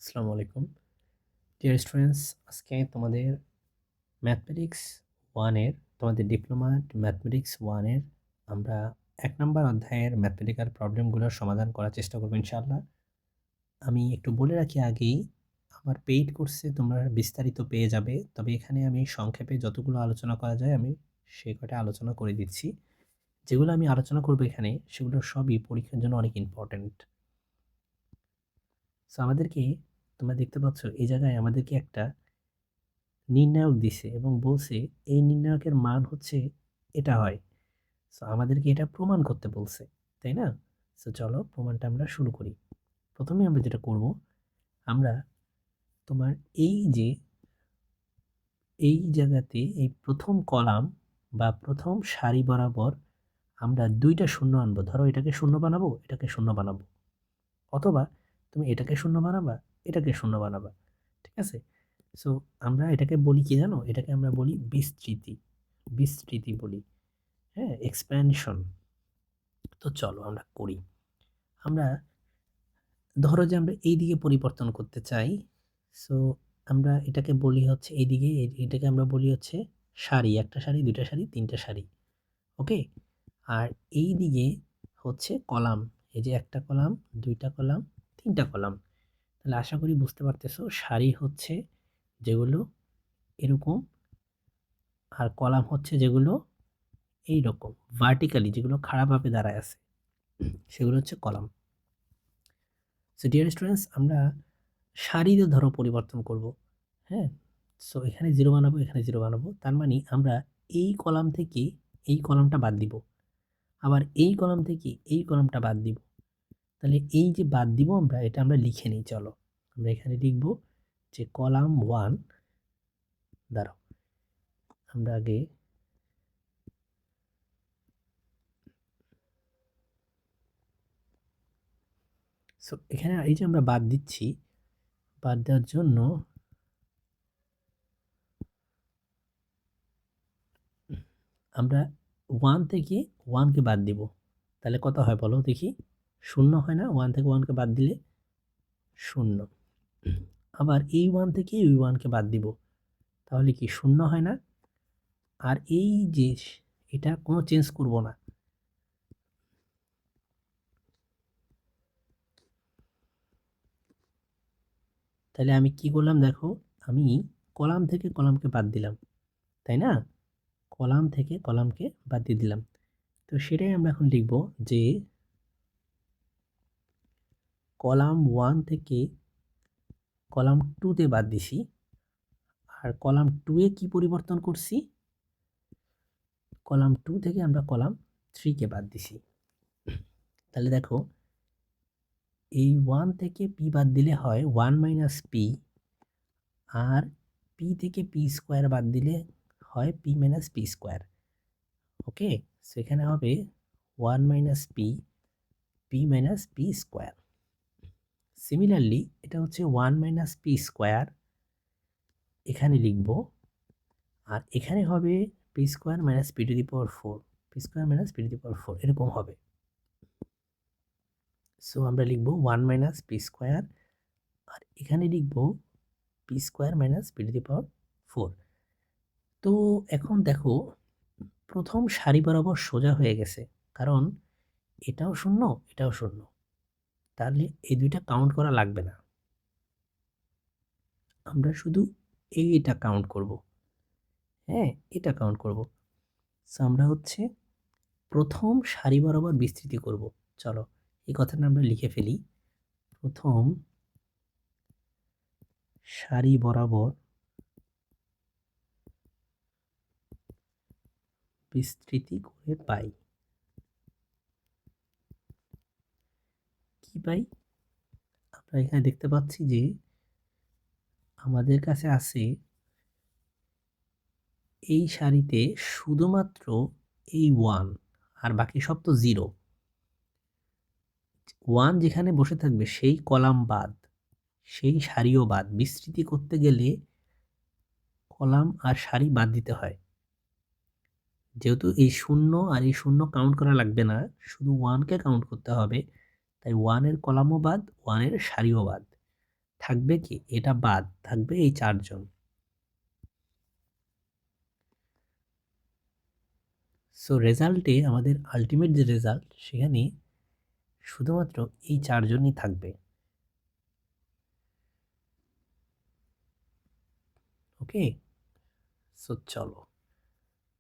আসসালামু আলাইকুম dear students. আজকে তোমাদের ম্যাথমেটিক্স ওয়ানের তোমাদের ডিপ্লোমা ম্যাথমেটিক্স ওয়ানের আমরা 1 নম্বর অধ্যায়ের ম্যাথমেটিক্যাল প্রবলেমগুলোর সমাধান করার চেষ্টা করবো ইনশাআল্লাহ। আমি একটু বলে রাখি আগেই, আমার পেইড কোর্সে তোমরা বিস্তারিত পেয়ে যাবে, তবে এখানে আমি সংক্ষেপে যতগুলো আলোচনা করা যায় আমি সে কটা আলোচনা করে দিচ্ছি। যেগুলো আমি আলোচনা করবো এখানে সেগুলো সবই পরীক্ষার জন্য অনেক ইম্পর্ট্যান্ট। সো আমাদেরকে, তোমরা দেখতে পাচ্ছ এই জায়গায় আমাদেরকে একটা নির্ণায়ক দিছে এবং বলছে এই নির্ণায়কের মান হচ্ছে এটা হয়। সো আমাদেরকে এটা প্রমাণ করতে বলছে, তাই না? সো চলো প্রমাণটা আমরা শুরু করি। প্রথমে আমরা যেটা করব, আমরা তোমার এই জায়গাতে এই প্রথম কলাম বা প্রথম সারি বরাবর আমরা দুইটা শূন্য আনবো। ধরো এটাকে শূন্য বানাবো, এটাকে শূন্য বানাবো, অথবা তুমি এটাকে শূন্য বানাবা, এটাকে শূন্য বানাবা, ঠিক আছে? সো আমরা এটাকে বলি কি জানো, এটাকে আমরা বলি বিস্তৃতি। বিস্তৃতি বলি, হ্যাঁ, এক্সপ্যানশন। তো চলো আমরা করি। আমরা ধরো যে আমরা এই দিকে পরিবর্তন করতে চাই। সো আমরা এটাকে বলি হচ্ছে এইদিকে, এটাকে আমরা বলি হচ্ছে সারি, একটা সারি, দুইটা সারি, তিনটা সারি, ওকে। আর এই দিকে হচ্ছে কলাম, এই যে একটা কলাম, দুইটা কলাম, তিনটা কলাম। তাহলে আশা করি বুঝতে পারতেছো, সারি হচ্ছে যেগুলো এরকম, আর কলাম হচ্ছে যেগুলো এই রকম ভার্টিক্যালি, যেগুলো খাড়াভাবে দাঁড়ায় আছে, সেগুলো হচ্ছে কলাম। সো ডিয়ার স্টুডেন্টস, আমরা সারিতে ধরো পরিবর্তন করব, হ্যাঁ। সো এখানে জিরো বানাবো, এখানে জিরো বানাবো, তার মানে আমরা এই কলাম থেকে এই কলামটা বাদ দিব, আবার এই কলাম থেকে এই কলামটা বাদ দিব। তাহলে এই যে বাদ দিব আমরা, এটা আমরা লিখে নিই। চলো আমরা এখানে লিখব যে কলাম 1, দাঁড়াও আমরা আগে সো এখানে এই যে আমরা বাদ দিচ্ছি, বাদ দেওয়ার জন্য আমরা 1 থেকে 1কে বাদ দিব। তাহলে কত হয় বলো দেখি? শূন্য হয় না? 1 থেকে 1কে বাদ দিলে শূন্য। আবার এই 1 থেকে এই 1কে বাদ দিব, তাহলে কি শূন্য হয় না? আর এই যে এটা কোনো চেঞ্জ করব না, তাহলে আমি কি করলাম দেখো, আমি কলাম থেকে কলামকে বাদ দিলাম, তাই না? কলাম থেকে কলামকে বাদ দিয়ে দিলাম। তো সেটাই আমরা এখন লিখব যে কলাম 1 থেকে কলাম 2তে বাদ দিছি, আর কলাম 2-এ কি পরিবর্তন করছি? কলাম 2 থেকে আমরা কলাম 3কে বাদ দিছি। তাহলে দেখো, এই 1 থেকে পি বাদ দিলে হয় 1 মাইনাস পি, আর পি থেকে পি স্কোয়ার বাদ দিলে হয় পি মাইনাস পি স্কোয়ার, ওকে। সেখানে হবে 1 minus p, p minus p square. Similarly এটা হচ্ছে 1 মাইনাস পি স্কোয়ার, এখানে লিখব, আর এখানে হবে p square minus p to the power 4, p square minus p to the power 4, এরকম হবে। সো আমরা লিখব 1 মাইনাস পি স্কোয়ার, আর এখানে লিখব p square minus p to the power 4। তো এখন দেখো, প্রথম সারি বরাবর সোজা হয়ে গেছে, কারণ এটাও শূন্য, এটাও শূন্য, তাহলে এই দুইটা কাউন্ট করা লাগবে না, আমরা শুধু এইটা কাউন্ট করব, হ্যাঁ, এটা কাউন্ট করব। সো আমরা হচ্ছে প্রথম সারি বরাবর বিস্তৃতি করব। চলো এই কথাটা আমরা লিখে ফেলি, প্রথম সারি বরাবর বিস্তৃতি করে পাই। কি পাই? আমরা এখানে দেখতে পাচ্ছি যে আমাদের কাছে আছে এই সারিতে শুধুমাত্র এই 1, আর বাকি সব তো 0। 1 যেখানে বসে থাকবে সেই কলাম বাদ, সেই সারিও বাদ। বিস্তৃতি করতে গেলে কলাম আর সারি বাদ দিতে হয়, যেহেতু এই শূন্য আর এই শূন্য কাউন্ট করা লাগবে না, শুধু 1কে কাউন্ট করতে হবে, তাই 1-এর কলামও বাদ, 1-এর সারিও বাদ। থাকবে কি, এটা বাদ থাকবে এই 4 জন। সো রেজাল্টে আমাদের আলটিমেট যে রেজাল্ট সেখানে শুধুমাত্র এই 4 জনই থাকবে। ওকে, সো চলো,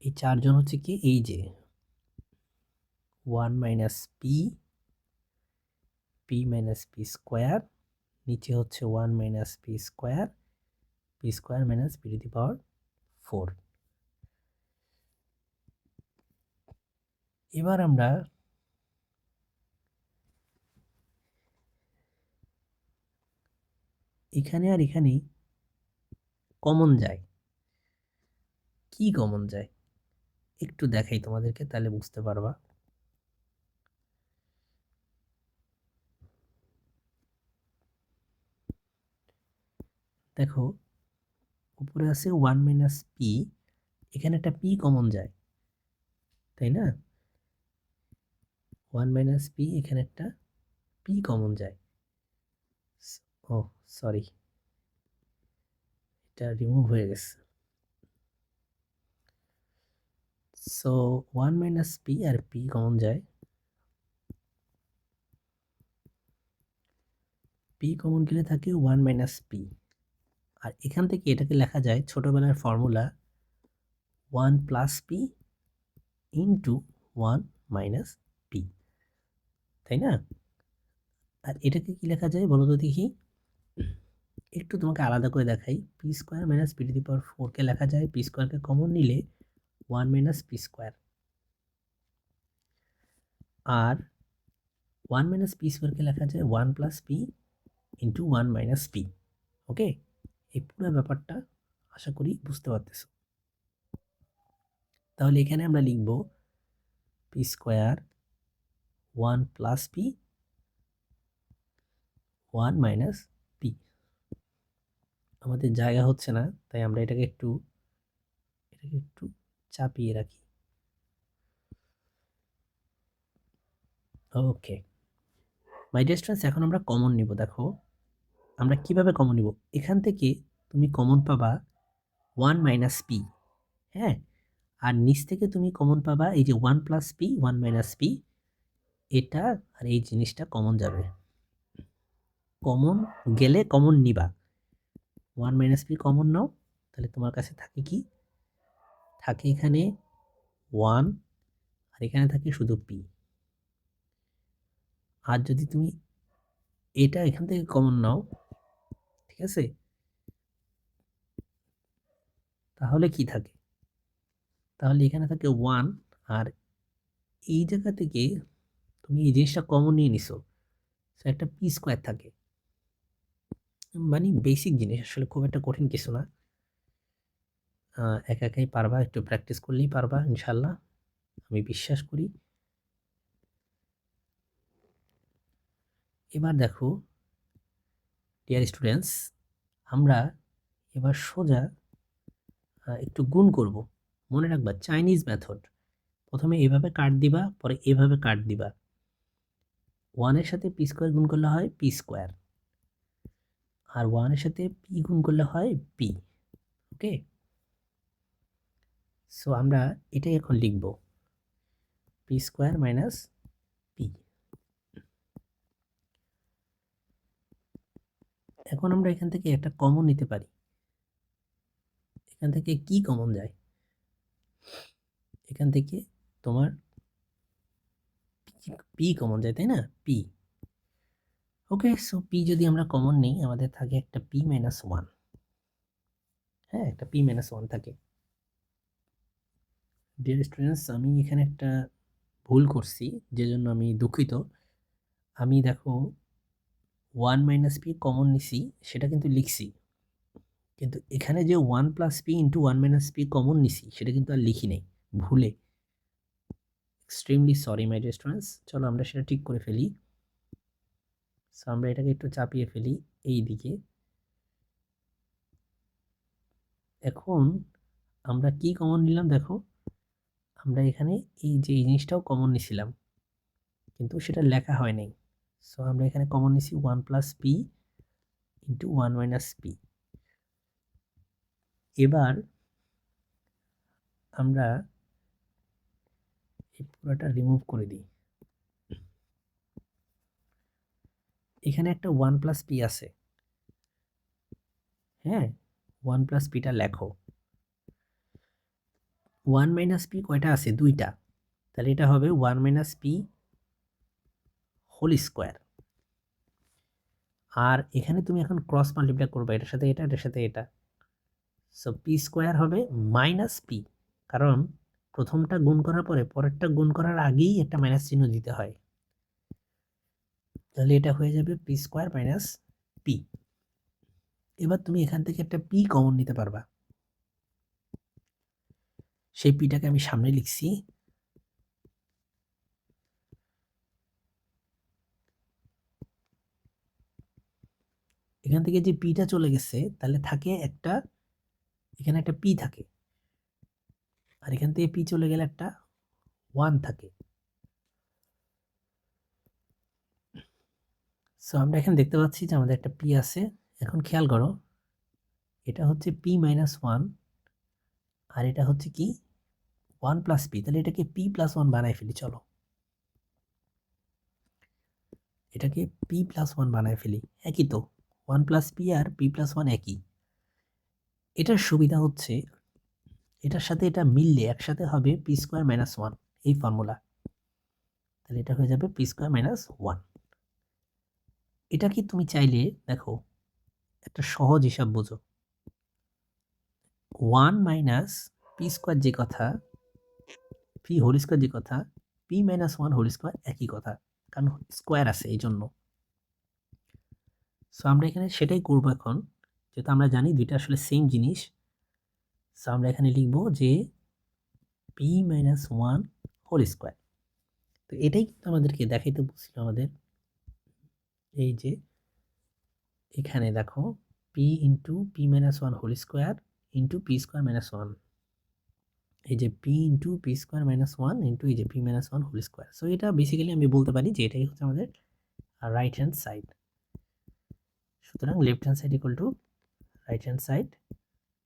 এই 4 জন হচ্ছে কি, এই যে 1 minus p, p minus p square, নিচে হচ্ছে 1 minus p square minus p to the power 4। এবার আমরা এখানে আর এখানে কমন যায়। কি কমন যায় একটু দেখাই তোমাদেরকে, তাহলে বুঝতে পারবা। দেখো, উপরে আছে 1 মাইনাস পি, এখানে একটা পি কমন যায়, তাই না? 1 মাইনাস পি, এখানে একটা পি কমন যায়। ও সরি, এটা রিমুভ হয়ে গেছে। So 1 minus P R P common যায়, পি কমন গেলে থাকে 1 মাইনাস পি। আর এখান থেকে এটাকে লেখা যায় ছোটবেলার formula 1 plus p into 1 minus P, তাই না? আর এটাকে কি লেখা যায় বলো তো দেখি, একটু তোমাকে আলাদা করে দেখাই। P square minus p to the power 4কে লেখা যায়, পি স্কোয়ারকে কমন নিলে 1 মাইনাস পি স্কোয়ার, আর 1 মাইনাস পি স্কোয়ারকে লেখা যায় 1 plus p into 1 minus p. Okay, এই পুরো ব্যাপারটা আশা করি বুঝতে পারতেছো। তাহলে এখানে আমরা লিখব p square 1 plus P 1 minus P. আমাদের জায়গা হচ্ছে না, তাই আমরা এটাকে একটু চাপিয়ে রাখি। ওকে মাই ডিয়ার স্টুডেন্টস, এখন আমরা কমন নিব। দেখো আমরা কিভাবে কমন নিব, এখান থেকে তুমি কমন পাবা 1 মাইনাস পি, হ্যাঁ, আর নিচ থেকে তুমি কমন পাবা এই যে 1 প্লাস পি 1 মাইনাস পি, এটা আর এই জিনিসটা কমন যাবে। কমন গেলে কমন নিবা, 1 মাইনাস পি কমন নাও, তাহলে তোমার কাছে থাকে কি, থাকে এখানে 1, আর এখানে থাকে শুধু পি। আর যদি তুমি এটা এখান থেকে কমন নাও, ঠিক আছে, তাহলে কি থাকে, তাহলে এখানে থাকে 1, আর এই জায়গা থেকে তুমি এই জিনিসটা কমন নিয়ে নিছো, একটা পি স্কোয়ার থাকে। মানে বেসিক জিনিস, আসলে খুব একটা কঠিন কিছু না, একা একাই পারবা, একটু প্র্যাকটিস করলেই পারবা ইনশাল্লাহ, আমি বিশ্বাস করি। এবার দেখো ডিয়ার স্টুডেন্টস, আমরা এবার সোজা একটু গুণ করব। মনে রাখবা চাইনিজ মেথড, প্রথমে এভাবে কাট দিবা, পরে এভাবে কাট দিবা। 1-এর সাথে পি স্কোয়ার গুণ করলে হয় পি স্কোয়ার, আর 1-এর সাথে পি গুণ করলে হয় পি। ওকে, সো আমরা এটাই এখন লিখব, পি স্কোয়ার মাইনাস পি। এখন আমরা এখান থেকে একটা কমন নিতে পারি, এখান থেকে কি কমন যায়, এখান থেকে তোমার পি কমন যায়, তাই না? পি। ওকে, সো পি যদি আমরা কমন নিই, আমাদের থাকে একটা পি মাইনাস 1। হ্যাঁ, একটা পি মাইনাস 1 থাকে। ডিয়ার স্টুডেন্টস, আমি এখানে একটা ভুল করছি, যে জন্য আমি দুঃখিত। আমি দেখো 1 মাইনাস পি কমন নিছি, সেটা কিন্তু লিখছি, কিন্তু এখানে যে 1 plus p into 1 minus P common নিছি, সেটা কিন্তু আর লিখি নাই, ভুলে। Extremely sorry my dear students, চলো আমরা সেটা ঠিক করে ফেলি। সো আমরা এটাকে একটু চাপিয়ে ফেলি এই দিকে। এখন আমরা কি কমন নিলাম দেখো, আমরা এখানে এই যে এই জিনিসটাও কমন নিছিলাম, কিন্তু সেটা লেখা হয় নাই। সো আমরা এখানে কমন নিছি 1 plus p into 1 minus P. এবার আমরা এই পুরোটা রিমুভ করে দিই। এখানে একটা 1 প্লাস পি আছে, হ্যাঁ, 1 প্লাস পিটা লেখো। 1 মাইনাস পি কয়টা আছে? দুইটা, তাহলে এটা হবে 1 মাইনাস পি হোল স্কোয়ার। আর এখানে তুমি এখন ক্রস মাল্টিপ্লাই করবে, এটার সাথে এটা, এটার সাথে এটা। সো পি স্কোয়ার হবে মাইনাস পি, কারণ প্রথমটা গুণ করার পরে পরেরটা গুণ করার আগেই একটা মাইনাস চিহ্ন দিতে হয়। তাহলে এটা হয়ে যাবে পি স্কোয়ার মাইনাস পি। এবার তুমি এখান থেকে একটা পি কমন নিতে পারবা, সেই পিটাকে আমি সামনে লিখছি। এখান থেকে যে পিটা চলে গেছে, তাহলে থাকে একটা, এখানে একটা পি থাকে, আর এখান থেকে পি চলে গেলে একটা 1 থাকে। সো আমরা এখানে দেখতে পাচ্ছি যে আমাদের একটা পি আছে। এখন খেয়াল করো, এটা হচ্ছে পি মাইনাস 1, আর এটা হচ্ছে কি 1 প্লাস পি, তাহলে এটাকে পি প্লাস 1 বানাই ফেলি। চলো এটাকে পি প্লাস 1 বানাই ফেলি, একই তো, 1 plus P R p plus 1 একই। এটার সুবিধা হচ্ছে এটার সাথে এটা মিললে একসাথে হবে পি স্কোয়ার মাইনাস 1, এই ফর্মুলা। তাহলে এটা হয়ে যাবে পি স্কোয়ার মাইনাস 1। এটা কি তুমি চাইলে দেখো একটা সহজ হিসাব বোঝো, 1 মাইনাস পি স্কোয়ার যে কথা, পি হোল স্কোয়ার যে কথা, পি মাইনাস 1 হোল স্কোয়ার একই কথা, কারণ স্কোয়ার আছে এই জন্য। সো আমরা এখানে সেটাই করবো এখন, যেহেতু আমরা জানি দুইটা আসলে সেম জিনিস। সো আমরা এখানে লিখবো যে পি মাইনাস 1 হোল স্কোয়ার। তো এটাই কিন্তু আমাদেরকে দেখাইতে বলছিল আমাদের, এই যে এখানে দেখো p into p minus 1 whole square into p square minus 1, এই যে p into p square minus 1 into এই যে p minus 1 whole square. So এটা বেসিক্যালি আমি বলতে পারি যে এটাই হচ্ছে আমাদের রাইট হ্যান্ড সাইড। সুতরাং left hand side equal to right hand side.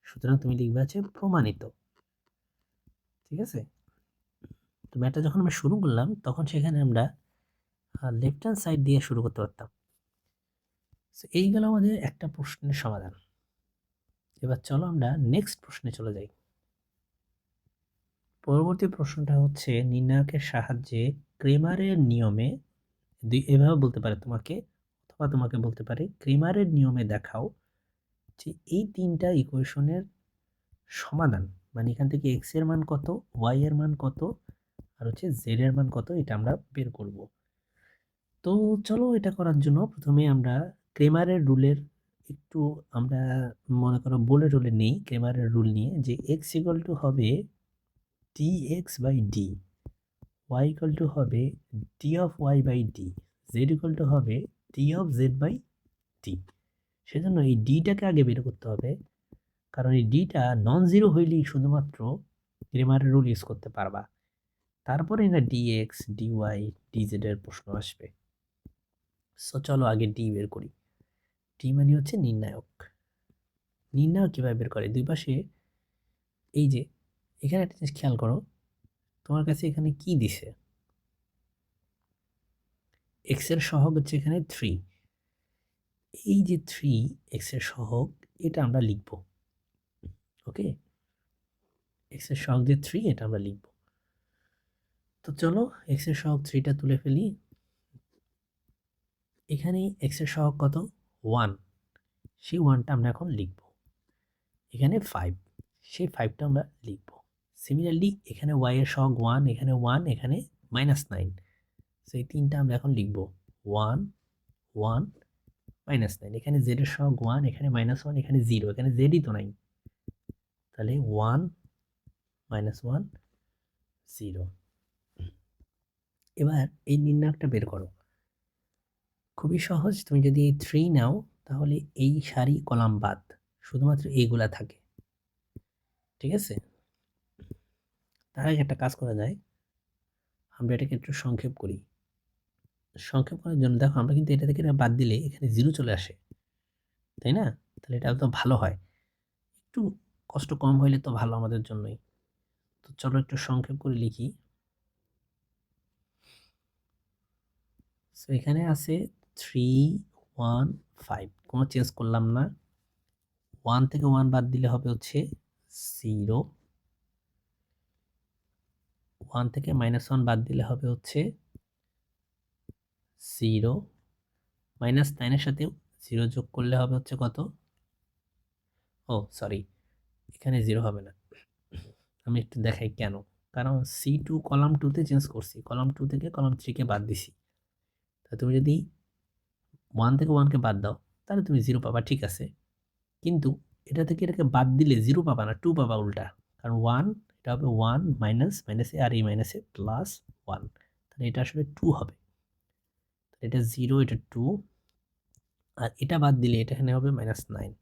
সুতরাং তুমি লিখবে আছে প্রমাণিত। ঠিক আছে, তো ম্যাথটা যখন আমরা শুরু করলাম তখন সেখানে আমরা লেফট হ্যান্ড সাইড দিয়ে শুরু করতে পারতাম। সো এই গেল আমাদের একটা প্রশ্নের সমাধান। এবার চলো আমরা নেক্সট প্রশ্নে চলে যাই। পরবর্তী প্রশ্নটা হচ্ছে নির্ণায়কের সাহায্যে ক্রেমারের নিয়মে, এভাবে বলতে পারে তোমাকে, অথবা তোমাকে বলতে পারে ক্রেমারের নিয়মে দেখাও যে এই তিনটা ইকুয়েশনের সমাধান, মানে এখান থেকে এক্স এর মান কত, ওয়াই এর মান কত, আর হচ্ছে জেড এর মান কত, এটা আমরা বের করব। তো চলো এটা করার জন্য প্রথমে আমরা ক্রেমারের রুলের একটু আমরা মনে করো বলে রুলে নেই, ক্রেমারের রুল নিয়ে, যে এক্স ইকুয়াল টু হবে d x by d, y equal to হবে d of y by d, z equal to হবে d of z by d. সেজন্য এই ডিটাকে আগে বের করতে হবে, কারণ এই ডিটা নন জিরো হইলেই শুধুমাত্র ক্রেমারের রুল ইউজ করতে পারবা, তারপরে না ডিএক্স ডিওয়াই ডিজেড এর প্রশ্ন আসবে। সো চলো আগে ডি বের করি। ডি মানে হচ্ছে নির্ণায়ক। নির্ণায়ক কীভাবে বের করে? দুই পাশে এই যে এখানে একটা জিনিস খেয়াল করো, তোমার কাছে এখানে কি দিছে? এক্স এর সহগ হচ্ছে এখানে 3। এই যে 3 এক্স এর সহগ, এটা আমরা লিখব। ওকে, এক্স এর সহগ যে 3, এটা আমরা লিখব। তো চলো এক্স এর সহগ 3টা তুলে ফেলি। এখানে এক্স এর সহগ কত? 1, সেই 1টা আমরা এখন লিখব। এখানে 5, সেই 5টা আমরা লিখব। সিমিলারলি এখানে ওয়াই এর সহগ 1, এখানে 1, এখানে -9, সেই তিনটা আমরা এখন লিখব 1 1 -9। এখানে জেড এর সহগ 1, এখানে -1, এখানে 0, এখানে জেডই তো নাই, তাহলে 1 -1 0। এবার এই নির্ণায়কটা বের করো, খুবই সহজ। তুমি যদি এই 3 নাও তাহলে এই সারি কলাম বাদ শুধুমাত্র এইগুলা থাকে। ঠিক আছে, তার আগে একটা কাজ করা যায়, আমরা এটাকে একটু সংক্ষেপ করি। সংক্ষেপ করার জন্য দেখো আমরা কিন্তু এটা থেকে এটা বাদ দিলে এখানে 0 চলে আসে। তাই না? তাহলে এটা তো ভালো হয়। একটু কষ্ট কম হইলে তো ভালো আমাদের জন্যই। তো চলো একটু সংক্ষেপ করে লিখি। সো এখানে আছে 3, 1, 5, কোনো চেঞ্জ করলাম না। 1 থেকে 1 বাদ দিলে হবে হচ্ছে 0, 1 থেকে -1 বাদ দিলে হবে হচ্ছে 0, -9 এর সাথে 0 যোগ করলে হবে হচ্ছে কত? ও সরি, এখানে 0 হবে না। আমি একটু দেখাই কেন। কারণ C2 কলাম 2 তে চেঞ্জ করছি, কলাম 2 থেকে কলাম 3 কে বাদ দিছি। তা তুমি যদি 1 থেকে 1 কে বাদ দাও তাহলে তুমি 0 পাবা, ঠিক আছে। কিন্তু এটা থেকে এটাকে বাদ দিলে 0 পাবা না, 2 পাবা উল্টা। কারণ 1, এটা হবে 1 মাইনাস মাইনাসে, আর এই মাইনাসে প্লাস 1, তাহলে এটা আসলে 2 হবে। এটা 0, এটা 2, আর এটা বাদ দিলে এটা এখানে হবে -9।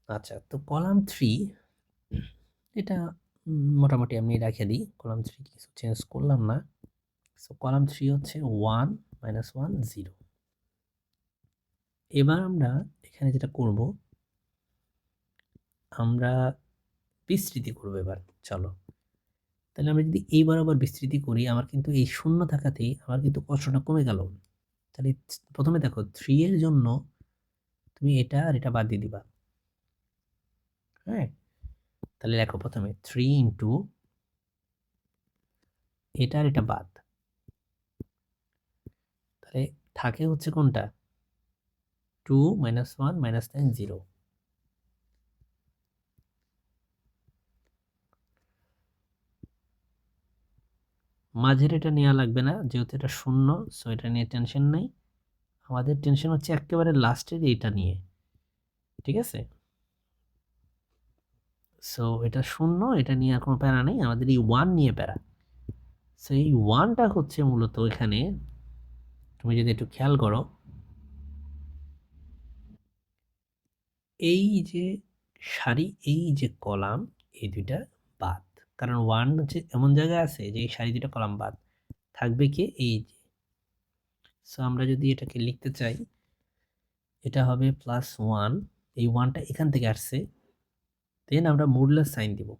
আচ্ছা, তো কলাম 3 এটা মোটামুটি আমি রেখে দিই, কলাম 3 কিছু চেঞ্জ করলাম না। সো কলাম 3 হচ্ছে 1, -1, 0। এবার আমরা এখানে যেটা করব, আমরা বিস্তৃতি করব এবার। চলো, তাহলে আমরা যদি এই বরাবর বিস্তৃতি করি, আমার কিন্তু এই শূন্য থাকাতেই আমার কিন্তু কষ্টটা কমে গেল। তাহলে প্রথমে দেখো 3 এর জন্য তুমি এটা আর এটা বাদ দিয়ে দিবা। হ্যাঁ, তাহলে দেখো প্রথমে 3 ইন্টু এটা আর এটা বাদ, তাহলে থাকে হচ্ছে কোনটা? 2, -1, -9, 0। মাঝের এটা নেওয়া লাগবে না, যেহেতু এটা শূন্য, সো এটা নিয়ে টেনশন নাই। আমাদের টেনশন হচ্ছে একেবারে লাস্টের এইটা নিয়ে, ঠিক আছে। সো এটা শূন্য, এটা নিয়ে আর কোনো প্যারা নেই, আমাদের এই 1 নিয়ে প্যারা। সো এই 1টা হচ্ছে মূলত এখানে, তুমি যদি একটু খেয়াল করো, এই যে সারি, এই যে কলাম, এই দুইটা বাদ। কারণ 1 হচ্ছে এমন জায়গায় আছে যে এই সারি দুইটা কলাম বাদ থাকবে, কি এই যে। সো আমরা যদি এটাকে লিখতে চাই, এটা হবে +1, এই 1টা এখান থেকে আসছে, দেন আমরা মডুলাস সাইন দিব,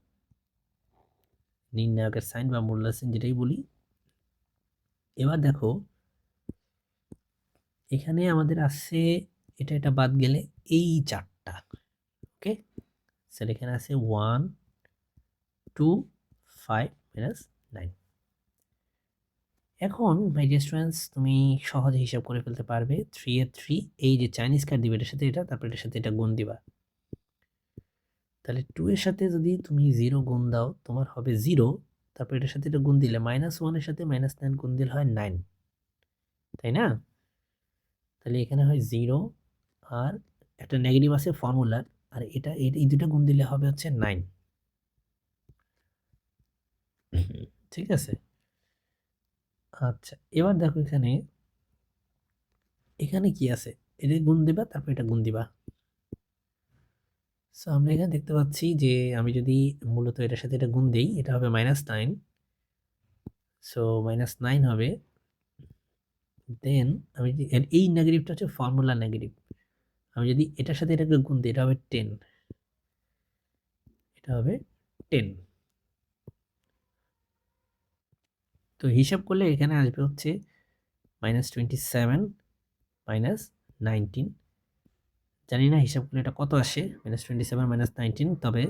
নির্ণায়কের সাইন বা মডুলাস সাইন যেটাই বলি। এবার দেখো এখানে আমাদের আছে, এটা এটা বাদ গেলে এই 4টা, ওকে। স্যার এখানে আছে 1, 2, 5, -9। এখন মাই ডিয়ার স্টুডেন্টস, তুমি সহজে হিসাব করে ফেলতে পারবে। 3 এর 3, এই যে চাইনিজ কার্ড দিবে এটার সাথে এটা, তারপর এটার সাথে এটা গুণ দিবা। তাহলে 2 এর সাথে যদি তুমি 0 গুণ দাও তোমার হবে 0, তারপর এটার সাথে এটা গুণ দিলে -1 এর সাথে -9 গুণ দিলে হয় 9, তাই না? তাহলে এখানে হয় 0, আর একটা নেগেটিভ আছে ফর্মুলার, আর এটা এই দুটো গুণ দিলে হবে হচ্ছে 9। ঠিক আছে। আচ্ছা, এবার দেখো এখানে, এখানে কি আছে, এটা গুণ দিবা তারপর এটা গুণ দিবা। সো আমরা এখানে দেখতে পাচ্ছি যে আমি যদি মূলত এটার সাথে এটা গুণ দেই, এটা হবে -9। সো -9 হবে, দেন আমি যদি এই নেগেটিভটা হচ্ছে ফর্মুলা নেগেটিভ, আমি যদি এটার সাথে এটাকে গুণ দিই, এটা হবে 10, এটা হবে 10। তো হিসাব করলে এখানে আসবে হচ্ছে -27, -19। জানি না হিসাব করলে এটা কত আসে, -27, -19, তবে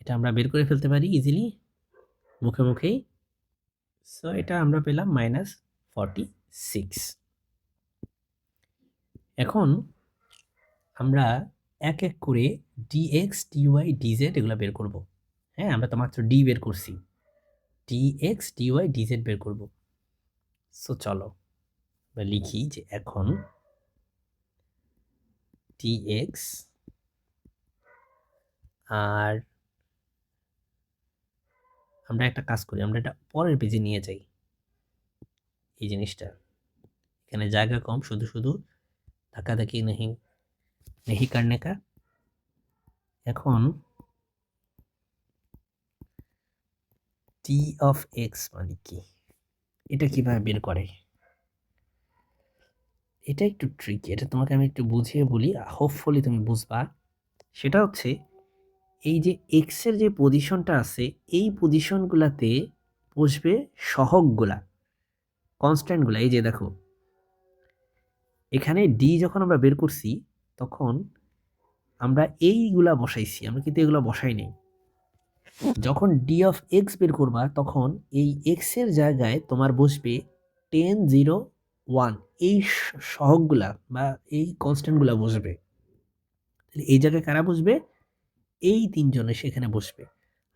এটা আমরা বের করে ফেলতে পারি ইজিলি মুখে মুখেই। সো এটা আমরা পেলাম -46। এখন আমরা এক এক করে dx, dy, dz এগুলো বের করব। হ্যাঁ, আমরা তো মাত্র ডি বের করছি, dx, dy, dz বের করব। সো চলো আমরা লিখি যে এখন dx, আর আমরা একটা কাজ করি, আমরা এটা পরের পেজে নিয়ে যাই। এই জিনিসটা এখানে জায়গা কম, শুধু শুধু ধাক্কাধাক্কি নেহি নেহি করনে কা। এখন t of x মানে কি, এটা কিভাবে বের করে? এটা একটু ট্রিকি, এটা তোমাকে আমি একটু বুঝিয়ে বলি, হোপফুলি তুমি বুঝবা। সেটা হচ্ছে এই যে এক্সের যে পজিশনটা আছে এই পজিশনগুলাতে বসবে সহগগুলা, কনস্ট্যান্টগুলা। এই যে দেখো এখানে ডি যখন আমরা বের করছি তখন আমরা এইগুলা বসাইছি, আমরা কিন্তু এগুলা বসাই নাই। যখন ডি অফ এক্স বের করবা তখন এই এক্স এর জায়গায় তোমার বসবে 10 0 1, এই সহগগুলা বা এই কনস্ট্যান্টগুলা বসবে। এই জায়গায় কারা বসবে? এই তিনজনে সেখানে বসবে,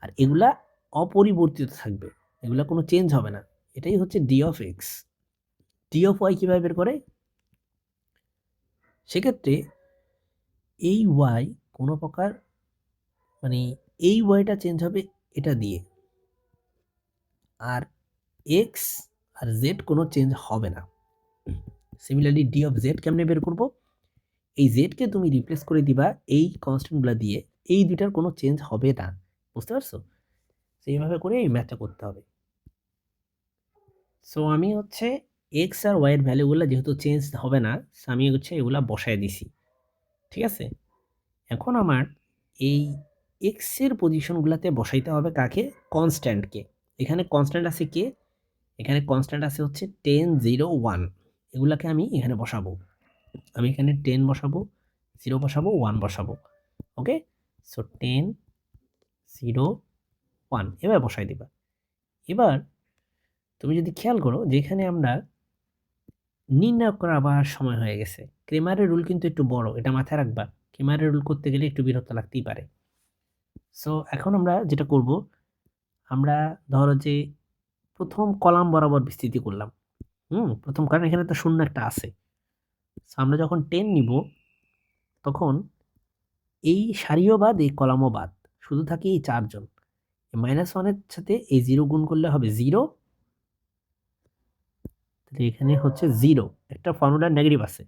আর এগুলা অপরিবর্তিত থাকবে, এগুলা কোনো চেঞ্জ হবে না। এটাই হচ্ছে d of x. D of y কীভাবে বের করে? সেক্ষেত্রে এই ওয়াই কোনো প্রকার মানে এই ওয়াইটা চেঞ্জ হবে এটা দিয়ে, আর এক্স আর জেড কোনো চেঞ্জ হবে না। সিমিলারলি ডি অফ জেড কেমনে বের করব? এই জেডকে তুমি রিপ্লেস করে দিবা এই কনস্ট্যান্টগুলো দিয়ে, এই দুইটার কোনো চেঞ্জ হবে না। বুঝতে পারছো? সেইভাবে করে এই ম্যাথটা করতে হবে। সো আমি হচ্ছে এক্স আর ওয়াই এর ভ্যালুগুলো যেহেতু চেঞ্জ হবে না, আমি হচ্ছে এগুলা বসায় দিছি। ঠিক আছে, এখন আমার এই এক্স এর পজিশনগুলোতে বসাইতে হবে কাকে? কনস্ট্যান্টকে। এখানে কনস্ট্যান্ট আছে কে? এখানে কনস্ট্যান্ট আছে হচ্ছে 10 0 1, এগুলাকে আমি এখানে বসাবো। আমি এখানে 10 বসাবো, 0 বসাবো, 1 বসাবো। ওকে, সো 10 0 1 এবার বসাই দিবা। এবার তুমি যদি খেয়াল করো যে এখানে আমরা নির্ণয় করা আবার সময় হয়ে গেছে। ক্রেমারের রুল কিন্তু একটু বড়, এটা মাথায় রাখবা। ক্রেমারের রুল করতে গেলে একটু বিরক্ত লাগতেই পারে। সো এখন আমরা যেটা করব, আমরা ধরো যে প্রথম কলাম বরাবর বিস্তৃতি করলাম। প্রথম, কারণ এখানে তো শূন্য একটা আছে। সো আমরা যখন 10 নিব তখন এই সারিও বাদ এই কলামও বাদ, শুধু থাকে এই চারজন। -1 সাথে এই 0 গুণ করলে হবে 0, তাহলে এখানে হচ্ছে 0, একটা ফর্মুলা নেগেটিভ আছে,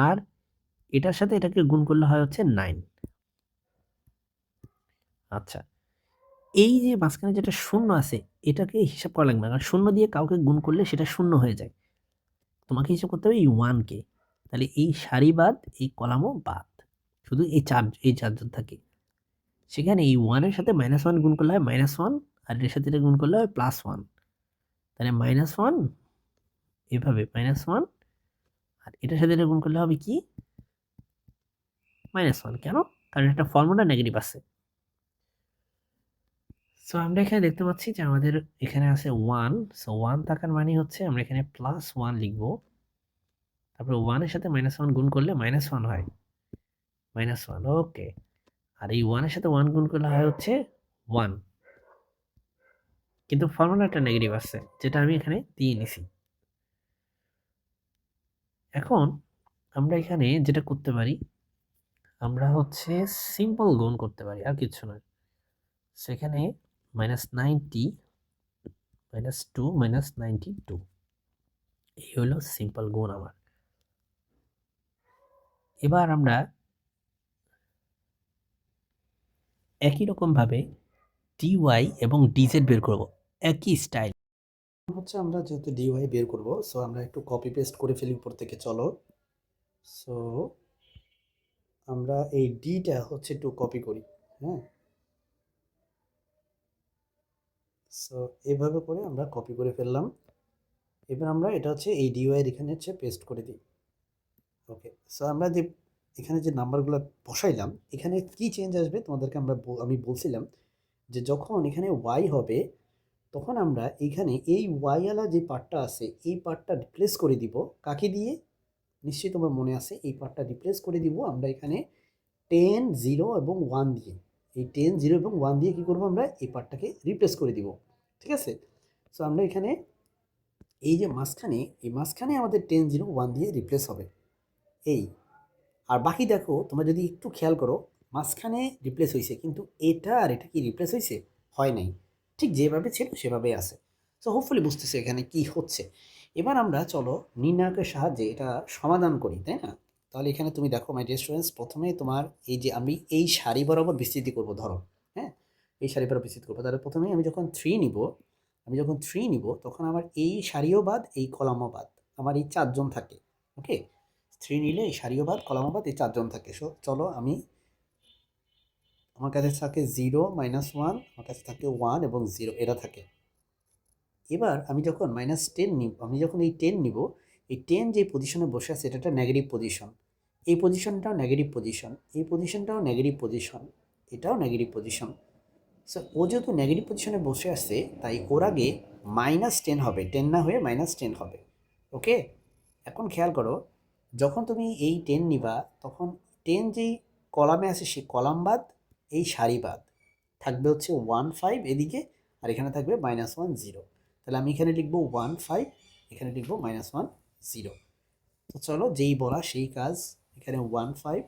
আর এটার সাথে এটাকে গুণ করলে হয় হচ্ছে 9। আচ্ছা, এই যে মাঝখানে যেটা শূন্য আছে এটাকে হিসাব করা লাগবে না, কারণ শূন্য দিয়ে কাউকে গুণ করলে সেটা শূন্য হয়ে যায়। তোমাকে হিসাব করতে হবে এই 1কে। তাহলে এই সারি বাদ এই কলামও বাদ, শুধু এই চারজন থাকে। সেখানে এই 1-এর সাথে -1 গুণ করলে হয় -1, আর এর সাথে এটা গুণ করলে হয় +1। তাহলে -1 এভাবে -1, আর এটার সাথে এটা গুণ করলে হবে কি? -1। কেন? কারণ একটা ফর্মুলা নেগেটিভ আছে। সো আমরা এখানে দেখতে পাচ্ছি যে আমাদের এখানে আছে 1। সো 1 থাকার মানে হচ্ছে আমরা এখানে +1 লিখব। তারপর 1 এর সাথে -1 গুণ করলে -1 হয়, -1। ওকে, আর এই 1 এর সাথে 1 গুণ করলে হয় হচ্ছে 1, কিন্তু ফর্মুলাটা নেগেটিভ আছে যেটা আমি এখানে দিয়ে নিছি। এখন আমরা এখানে যেটা করতে পারি, আমরা হচ্ছে সিম্পল গুণ করতে পারি, আর কিছু নয়। সেখানে -90 -2 -92, এই হলো সিম্পল গুণ আমার। এবার আমরা একই রকমভাবে dy এবং dz বের করব, একই স্টাইল। হচ্ছে আমরা যেহেতু ডিওয়াই বের করব, সো আমরা একটু কপি পেস্ট করে ফেলি উপর থেকে। চলো, সো আমরা এই ডিটা হচ্ছে একটু কপি করি। হ্যাঁ, সো এভাবে করে আমরা কপি করে ফেললাম। এবার আমরা এটা হচ্ছে এই ডিওয়াই এখানে হচ্ছে পেস্ট করে দিই। ওকে, সো আমরা যে এখানে যে নাম্বারগুলো বসাইলাম, এখানে কি চেঞ্জ আসবে তোমাদেরকে আমি বলছিলাম যে যখন এখানে ওয়াই হবে তখন আমরা এখানে এই ওয়াইওয়ালা যে পার্টটা আছে এই পার্টটা রিপ্লেস করে দিব কাকে দিয়ে? নিশ্চয়ই তোমার মনে আছে, এই পার্টটা রিপ্লেস করে দিব আমরা এখানে 10 0 এবং 1 দিয়ে। এই 10 0 এবং 1 দিয়ে কী করবো? আমরা এই পার্টটাকে রিপ্লেস করে দিব। ঠিক আছে, সো আমরা এখানে এই যে মাঝখানে আমাদের 10 0 1 দিয়ে রিপ্লেস হবে এই। আর বাকি দেখো, তোমরা যদি একটু খেয়াল করো, মাঝখানে রিপ্লেস হয়েছে, কিন্তু এটা আর এটা কি রিপ্লেস হয়েছে? হয় নাই, ঠিক যেভাবে ছিল সেভাবেই আছে। সো হোপফুলি বুঝতেছে এখানে কি হচ্ছে। এবার আমরা চলো নির্ণায়কের সাহায্যে এটা সমাধান করি, তাই না? তাহলে এখানে তুমি দেখো মাই ডিয়ার স্টুডেন্টস, প্রথমে তোমার এই যে আমি এই সারি বরাবর বিস্তৃতি করব, ধরো। হ্যাঁ, এই সারি বরাবর বিস্তৃতি করবো। তাহলে প্রথমে আমি যখন থ্রি নিব তখন আমার এই সারিও বাদ এই কলামও বাদ, আমার এই চারজন থাকে। ওকে, 3 নিলে এই সারিও বাদ কলামও বাদ এই 4 জন থাকে। সো চলো আমার কাছে থাকে 0 -1, আমার কাছে থাকে 1 এবং 0 এরা থাকে। এবার আমি যখন -10 নিব, আমি যখন এই 10 নিব, এই 10 যে পজিশনে বসে আছে এটা একটা নেগেটিভ পজিশন, এই পজিশনটাও নেগেটিভ পজিশন, এই পজিশনটাও নেগেটিভ পজিশন, এটাও নেগেটিভ পজিশন। সো ও যেহেতু নেগেটিভ পজিশনে বসে আছে তাই ওর আগে -10 হবে, 10 না হয়ে -10 হবে। ওকে, এখন খেয়াল করো, যখন তুমি এই 10 নিবা তখন 10 যেই কলামে আছে সেই কলাম বাদ এই সারি বাদ থাকবে হচ্ছে 1 5 এদিকে, আর এখানে থাকবে -1 0। তাহলে আমি এখানে লিখবো 1 5, এখানে লিখবো -1 0। তো চলো, যেই বলা সেই কাজ, এখানে 1 5,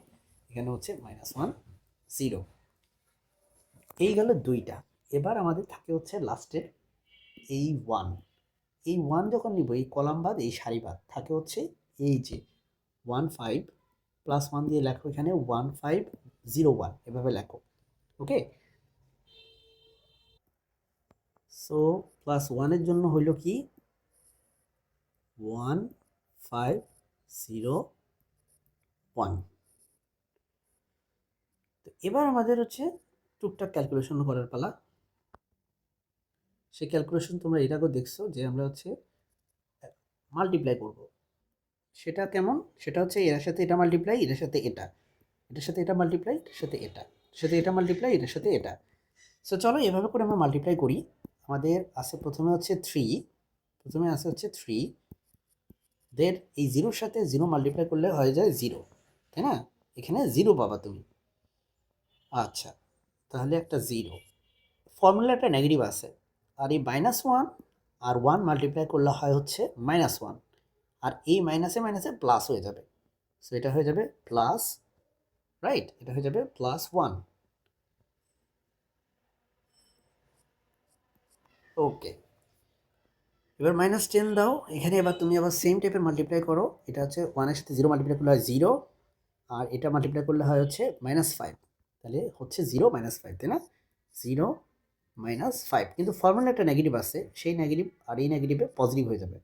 এখানে হচ্ছে -1 0। এই গেল দুইটা। এবার আমাদের থাকে হচ্ছে লাস্টের এই 1, এই 1 যখন নিব এই কলাম বাদ এই সারি বাদ থাকে হচ্ছে এই যে 1 5 +1 দিয়ে লেখো এখানে 1 5 0 1 এভাবে লেখো। ওকে, সো +1 এর জন্য হইল কি 1 5 0 1। তো এবার আমাদের হচ্ছে টুকটাক ক্যালকুলেশন করার পালা। সেই ক্যালকুলেশন তোমরা এর আগেও দেখছো যে আমরা হচ্ছে মাল্টিপ্লাই করব। সেটা কেমন? সেটা হচ্ছে এর সাথে এটা মাল্টিপ্লাই, এর সাথে এটা, এটার সাথে এটা মাল্টিপ্লাই, এটার সাথে এটা, এটার সাথে এটা মাল্টিপ্লাই, এটার সাথে এটা। সো চলো এভাবে করে আমরা মাল্টিপ্লাই করি। আমাদের আছে প্রথমে হচ্ছে 3, প্রথমে আছে হচ্ছে 3, দের এই 0-র সাথে 0 মাল্টিপ্লাই করলে হয়ে যায় 0, তাই না? এখানে 0 পাবা তুমি। আচ্ছা, তাহলে একটা 0, ফর্মুলা একটা নেগেটিভ আছে, আর এই -1 আর 1 মাল্টিপ্লাই করলে হয় হচ্ছে -1, আর এই মাইনাসে মাইনাসে প্লাস হয়ে যাবে। সো এটা হয়ে যাবে প্লাস, রাইট, এটা হয়ে যাবে +1। ওকে, এবার -10 দাও এখানে, এবার তুমি আবার সেম টাইপের মাল্টিপ্লাই করো। এটা হচ্ছে 1 এর সাথে 0 মাল্টিপ্লাই করলে হয় 0, আর এটা মাল্টিপ্লাই করলে হয় হচ্ছে -5, তাহলে হচ্ছে 0 -5, তাই না? 0 -5, কিন্তু ফর্মুলা একটা নেগেটিভ আছে, সেই নেগেটিভ আর এই নেগেটিভে পজিটিভ হয়ে যাবে।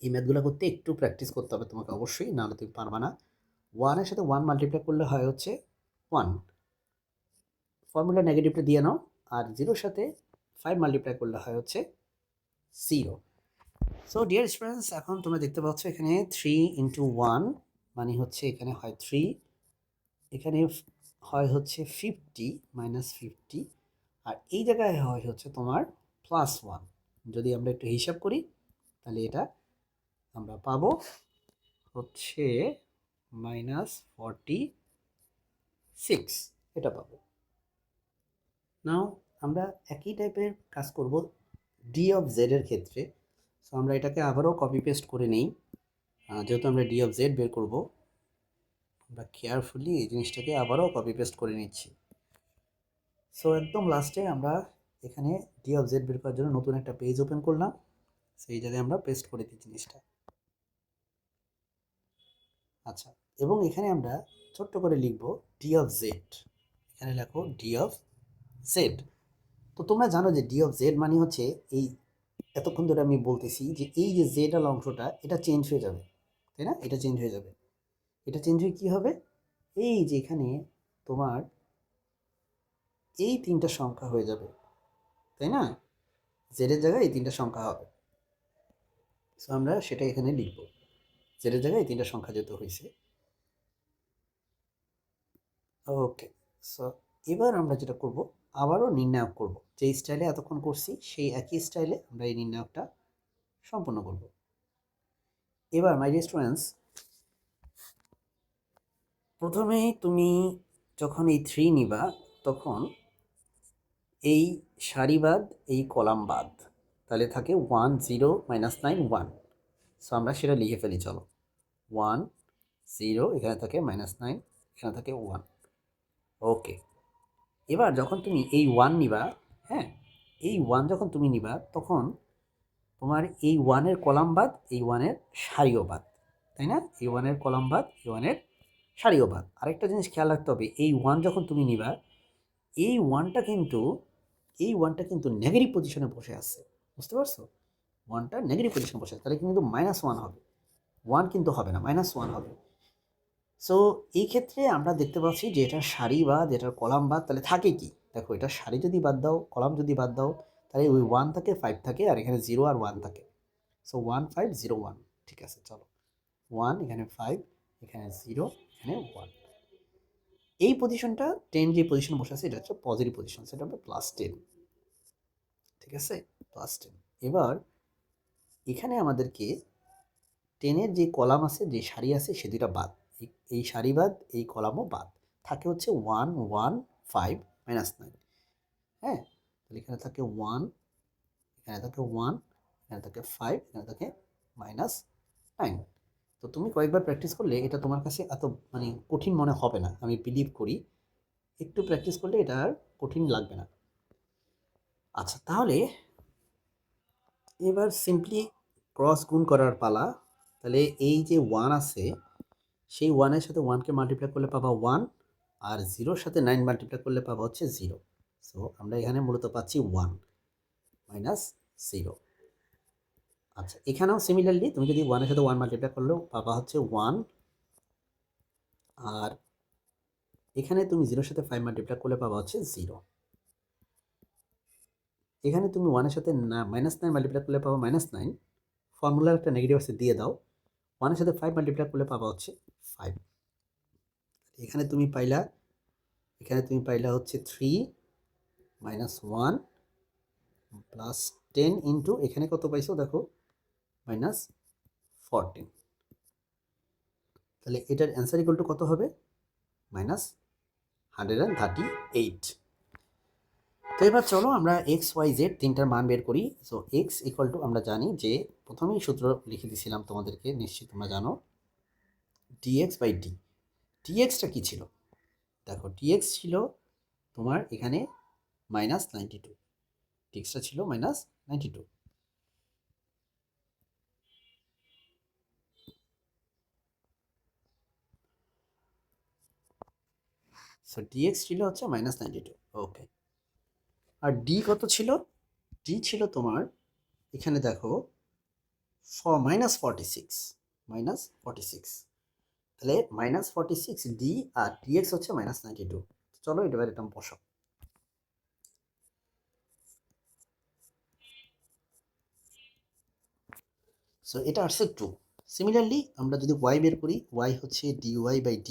এই ম্যাথগুলো করতে একটু প্র্যাকটিস করতে হবে তোমাকে অবশ্যই, নাহলে তুমি পারবা না। 1 এর সাথে 1 মাল্টিপ্লাই করলে হয় হচ্ছে 1, ফর্মুলা নেগেটিভটা দিয়ে নাও, আর 0-র সাথে 5 মাল্টিপ্লাই করলে হয় হচ্ছে 0। সো ডিয়ার স্টুডেন্টস, এখন তোমরা দেখতে পাচ্ছ এখানে 3 × 1 মানে হচ্ছে এখানে হয় 3, এখানে হয় হচ্ছে 50 -50, আর এই জায়গায় হয় হচ্ছে তোমার +1। যদি আমরা একটু হিসাব করি তাহলে এটা আমরা পাবো হচ্ছে -46, এটা পাবো। নাও আমরা একই টাইপের কাজ করব ডি অফ জেড এর ক্ষেত্রে। সো আমরা এটাকে আবারও কপি পেস্ট করে নেই, যেহেতু আমরা ডি অফ জেড বের করব, আমরা কেয়ারফুলি এই জিনিসটাকে আবারও কপি পেস্ট করে নিচ্ছি। সো একদম লাস্টে আমরা এখানে ডি অফ জেড বের করার জন্য নতুন একটা পেজ ওপেন করলাম, সেই জায়গায় আমরা পেস্ট করে দিই জিনিসটা। আচ্ছা, এবং এখানে আমরা ছোট্ট করে লিখব ডি অফ জেড, এখানে লেখো ডি অফ জেড। তো তোমরা জানো যে ডি অফ জেড মানে হচ্ছে এই, এতক্ষণ ধরে আমি বলতেছি যে এই যে জেড আল অংশটা এটা চেঞ্জ হয়ে যাবে, তাই না? এটা চেঞ্জ হয়ে যাবে, এটা চেঞ্জ হয়ে কী হবে, এই যে এখানে তোমার এই 3টা সংখ্যা হয়ে যাবে, তাই না? জেডের জায়গায় এই 3টা সংখ্যা হবে। সো আমরা সেটা এখানে লিখব, জেডের জায়গায় এই 3টা সংখ্যা যেহেতু হয়েছে। ওকে, সো এবার আমরা যেটা করব, আবারও নির্ণায়ক করব, যে স্টাইলে এতক্ষণ করছি সেই একই স্টাইলে আমরা এই নির্ণায়কটা সম্পন্ন করব। এবার মাই ডিয়ার স্টুডেন্টস, প্রথমেই তুমি যখন এই 3 নিবা তখন এই সারি বাদ এই কলাম বাদ, তাহলে থাকে 1 0 -9 1। সো আমরা সেটা লিখে ফেলি, চলো 1 0, এখানে থাকে -9, এখানে থাকে 1। ওকে, এবার যখন তুমি এই 1 নিবা, হ্যাঁ, এই 1 যখন তুমি নিবা তখন তোমার এই 1-এর কলাম বাদ এই 1-এর সারিও বাদ, তাই না? এই 1-এর কলাম বাদ এই 1-এর সারিও বাদ। আরেকটা জিনিস খেয়াল রাখতে হবে, এই 1 যখন তুমি নিবা এই 1টা কিন্তু নেগেটিভ পজিশনে বসে আছে, বুঝতে পারছো? 1টা নেগেটিভ পজিশনে বসে আছে, তাহলে কিন্তু -1 হবে। 1 কিন্তু হবে না, -1 হবে। সো এই ক্ষেত্রে আমরা দেখতে পাচ্ছি যে এটার সারি বাদ, এটার কলাম বাদ, তাহলে থাকে কি? দেখো এটার সারি যদি বাদ দাও, কলাম যদি বাদ দাও, তাহলে ওই 1 থাকে, 5 থাকে, আর এখানে 0 আর 1 থাকে। সো 1 5 0 1, ঠিক আছে, চলো 1, এখানে 5, এখানে 0, এখানে 1। এই পজিশনটা 10 যে পজিশন বসে আছে এটা হচ্ছে পজিটিভ পজিশন, সেটা হবে +10, ঠিক আছে, +10। এবার এখানে আমাদেরকে 10 এর যে কলাম আছে, যে সারি আছে, সে দুইটা বাদ, এই সারি বাদ, এই কলামও বাদ, থাকে হচ্ছে 1 1 5 -9। হ্যাঁ, তাহলে এখানে থাকে 1, এখানে থাকে 1, এখানে থাকে 5, এখানে থাকে -9। তো তুমি কয়েকবার প্র্যাকটিস করলে এটা তোমার কাছে এত মানে কঠিন মনে হবে না, আমি বিলিভ করি। একটু প্র্যাকটিস করলে এটা আর কঠিন লাগবে না। আচ্ছা, তাহলে এবার সিম্পলি ক্রস গুণ করার পালা। তাহলে এই যে 1 আছে, সেই 1 এর সাথে 1 কে মাল্টিপ্লাই করলে পাবা 1, আর 0 এর সাথে 9 মাল্টিপ্লাই করলে পাবা হচ্ছে 0। সো আমরা এখানে মূলত পাচ্ছি 1 -0। আচ্ছা, এখানেও সিমিলারলি তুমি যদি 1 এর সাথে 1 মাল্টিপ্লাই করলেও পাবা হচ্ছে 1, আর এখানে তুমি 0 এর সাথে 5 মাল্টিপ্লাই করলে পাবা হচ্ছে 0। এখানে তুমি 1 এর সাথে -9 মাল্টিপ্লাই করলে পাবা -9। ফর্মুলার একটা নেগেটিভ আছে, দিয়ে দাও। 1 এর সাথে 5 মাল্টিপ্লাই করলে পাবা হচ্ছে 5। এখানে তুমি পাইলা হচ্ছে 3 -1 +10 ইন্টু এখানে কত পাইছো দেখো, -14। তাহলে এটার অ্যান্সার ইকুয়াল টু কত হবে? -138। তো এবার চলো আমরা এক্স ওয়াই জেড তিনটার মান বের করি। সো এক্স ইকুয়াল টু, আমরা জানি যে প্রথমেই সূত্র লিখে দিয়েছিলাম তোমাদেরকে, নিশ্চয়ই তোমরা জানো, dx/d। dxটা কি ছিল? দেখো dx ছিল তোমার এখানে -92, dxটা ছিল -92। সো dx ছিল হচ্ছে -92, ওকে। আর d কত ছিল? d ছিল তোমার এখানে দেখো -46, -46। তাহলে -46 d, আর dx হচ্ছে -92। চলো এবার এটা বসাও। সো এটা আসছে 2। সিমিলারলি আমরা যদি y বের করি, y হচ্ছে dy/d,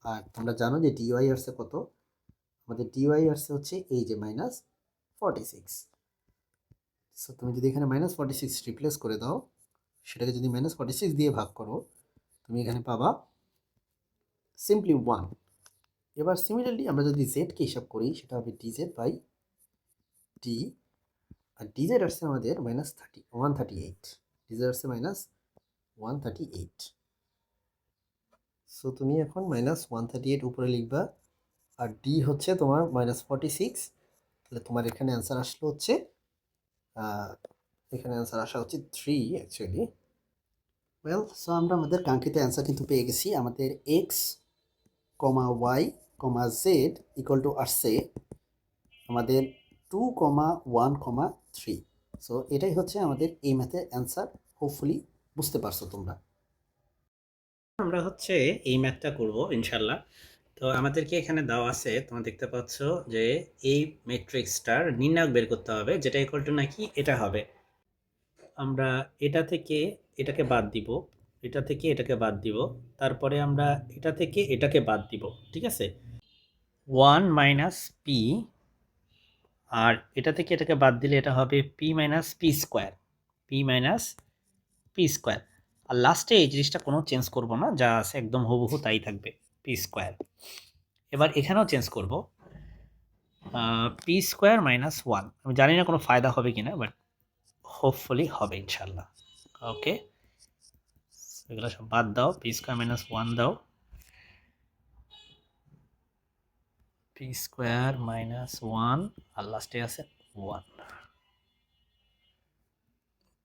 আর তোমরা জানো যে dy আসছে কত, আমাদের dy আসছে হচ্ছে এই যে -46। সো তুমি যদি এখানে -46 রিপ্লেস করে দাও, সেটাকে যদি -46 দিয়ে ভাগ করো, তুমি এখানে পাবা সিম্পলি 1। এবার সিমিলারলি আমরা যদি z কে হিসাব করি, সেটা হবে dz/d, আর dz আসছে আমাদের -138, dz আসছে -138। সো তুমি এখন -138 উপরে লিখবা, আর d হচ্ছে তোমার -46। তাহলে তোমার এখানে অ্যান্সার আসলো হচ্ছে এখানে অ্যান্সার আসা হচ্ছে 3 অ্যাকচুয়ালি। ওয়েল, সো আমরা আমাদের কাঙ্ক্ষিত অ্যান্সার কিন্তু পেয়ে গেছি। আমাদের x y z equal to আসছে আমাদের 2,1,3। সো এটাই হচ্ছে আমাদের এই ম্যাথের অ্যান্সার। হোপফুলি বুঝতে পারছো তোমরা। আমরা হচ্ছে এই ম্যাথটা করব ইনশাল্লাহ। তো আমাদেরকে এখানে দেওয়া আছে, তোমরা দেখতে পাচ্ছ যে এই ম্যাট্রিক্সটার নির্ণায়ক বের করতে হবে, যেটা ইকুয়াল টু নাকি এটা হবে। আমরা এটা থেকে এটাকে বাদ দিব, এটা থেকে এটাকে বাদ দিব, তারপরে আমরা এটা থেকে এটাকে বাদ দিব, ঠিক আছে। 1 - p, আর এটা থেকে এটাকে বাদ দিলে এটা হবে p - p square, p - p square. আর লাস্টে এই জিনিসটা কোনো চেঞ্জ করব না, যা আছে একদম হুবহু তাই থাকবে, p স্কোয়ার। এবার এখানেও চেঞ্জ করব, p স্কোয়ার -1। আমি জানি না কোনো ফায়দা হবে কিনা, বাট হোপফুলি হবে ইনশাল্লাহ। ওকে, এগুলো সব বাদ দাও, p স্কোয়ার -1 দাও, p স্কোয়ার -1, আর লাস্টে আছে 1।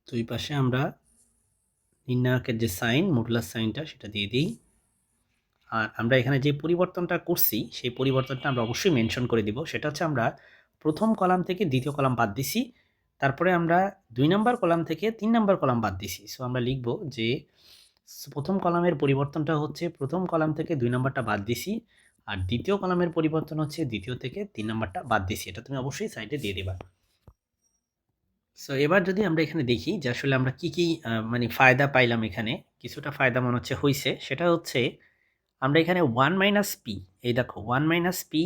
দুই পাশে আমরা নির্ণায়কের যে সাইন, মডুলাস সাইনটা, সেটা দিয়ে দিই। আর আমরা এখানে যে পরিবর্তনটা করছি, সেই পরিবর্তনটা আমরা অবশ্যই মেনশন করে দিব। সেটা হচ্ছে আমরা প্রথম কলাম থেকে দ্বিতীয় কলাম বাদ দিছি, তারপরে আমরা 2 নাম্বার কলাম থেকে 3 নাম্বার কলাম বাদ দিছি। সো আমরা লিখব যে প্রথম কলামের পরিবর্তনটা হচ্ছে প্রথম কলাম থেকে 2 নাম্বারটা বাদ দিছি, আর দ্বিতীয় কলামের পরিবর্তন হচ্ছে দ্বিতীয় থেকে 3 নাম্বারটা বাদ দিছি। এটা তুমি অবশ্যই সাইডে দিয়ে দিবা। সো এবার যদি আমরা এখানে দেখি যে আসলে আমরা কি মানে ফায়দা পাইলাম এখানে, কিছুটা ফায়দা মনে হচ্ছে হইছে। সেটা হচ্ছে আমরা এখানে 1 মাইনাস পি, এই দেখো 1 মাইনাস পি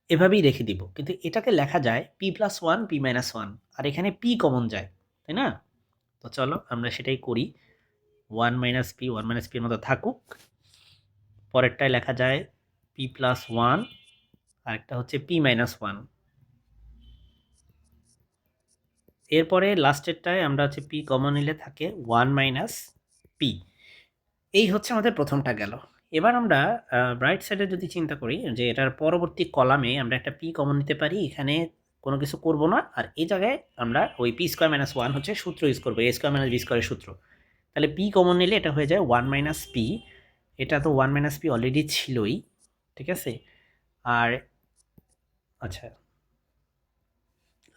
এভাবেই রেখে দিব, কিন্তু এটাকে লেখা যায় p plus one p minus one, আর এখানে পি কমন যায়, তাই না? তো চলো আমরা সেটাই করি। 1 মাইনাস পি 1 মাইনাস পি এর মতো থাকুক, পরেরটায় লেখা যায় পি প্লাস ওয়ান, আরেকটা হচ্ছে পি মাইনাস ওয়ান। এরপরে লাস্টেরটায় আমরা হচ্ছে পি কমন নিলে থাকে 1 মাইনাস পি। এই হচ্ছে আমাদের প্রথমটা গেল। এবার আমরা রাইট সাইডে যদি চিন্তা করি যে এটার পরবর্তী কলামে আমরা একটা পি কমন নিতে পারি, এখানে কোনো কিছু করব না, আর এই জায়গায় আমরা ওই পি স্কোয়ার মাইনাস ওয়ান হচ্ছে সূত্র ইউজ করবো, এ স্কোয়ার মাইনাস বি স্কোয়ারের সূত্র। তাহলে পি কমন নিলে এটা হয়ে যায় 1 মাইনাস পি, এটা তো 1 মাইনাস পি অলরেডি ছিলই, ঠিক আছে? আর আচ্ছা,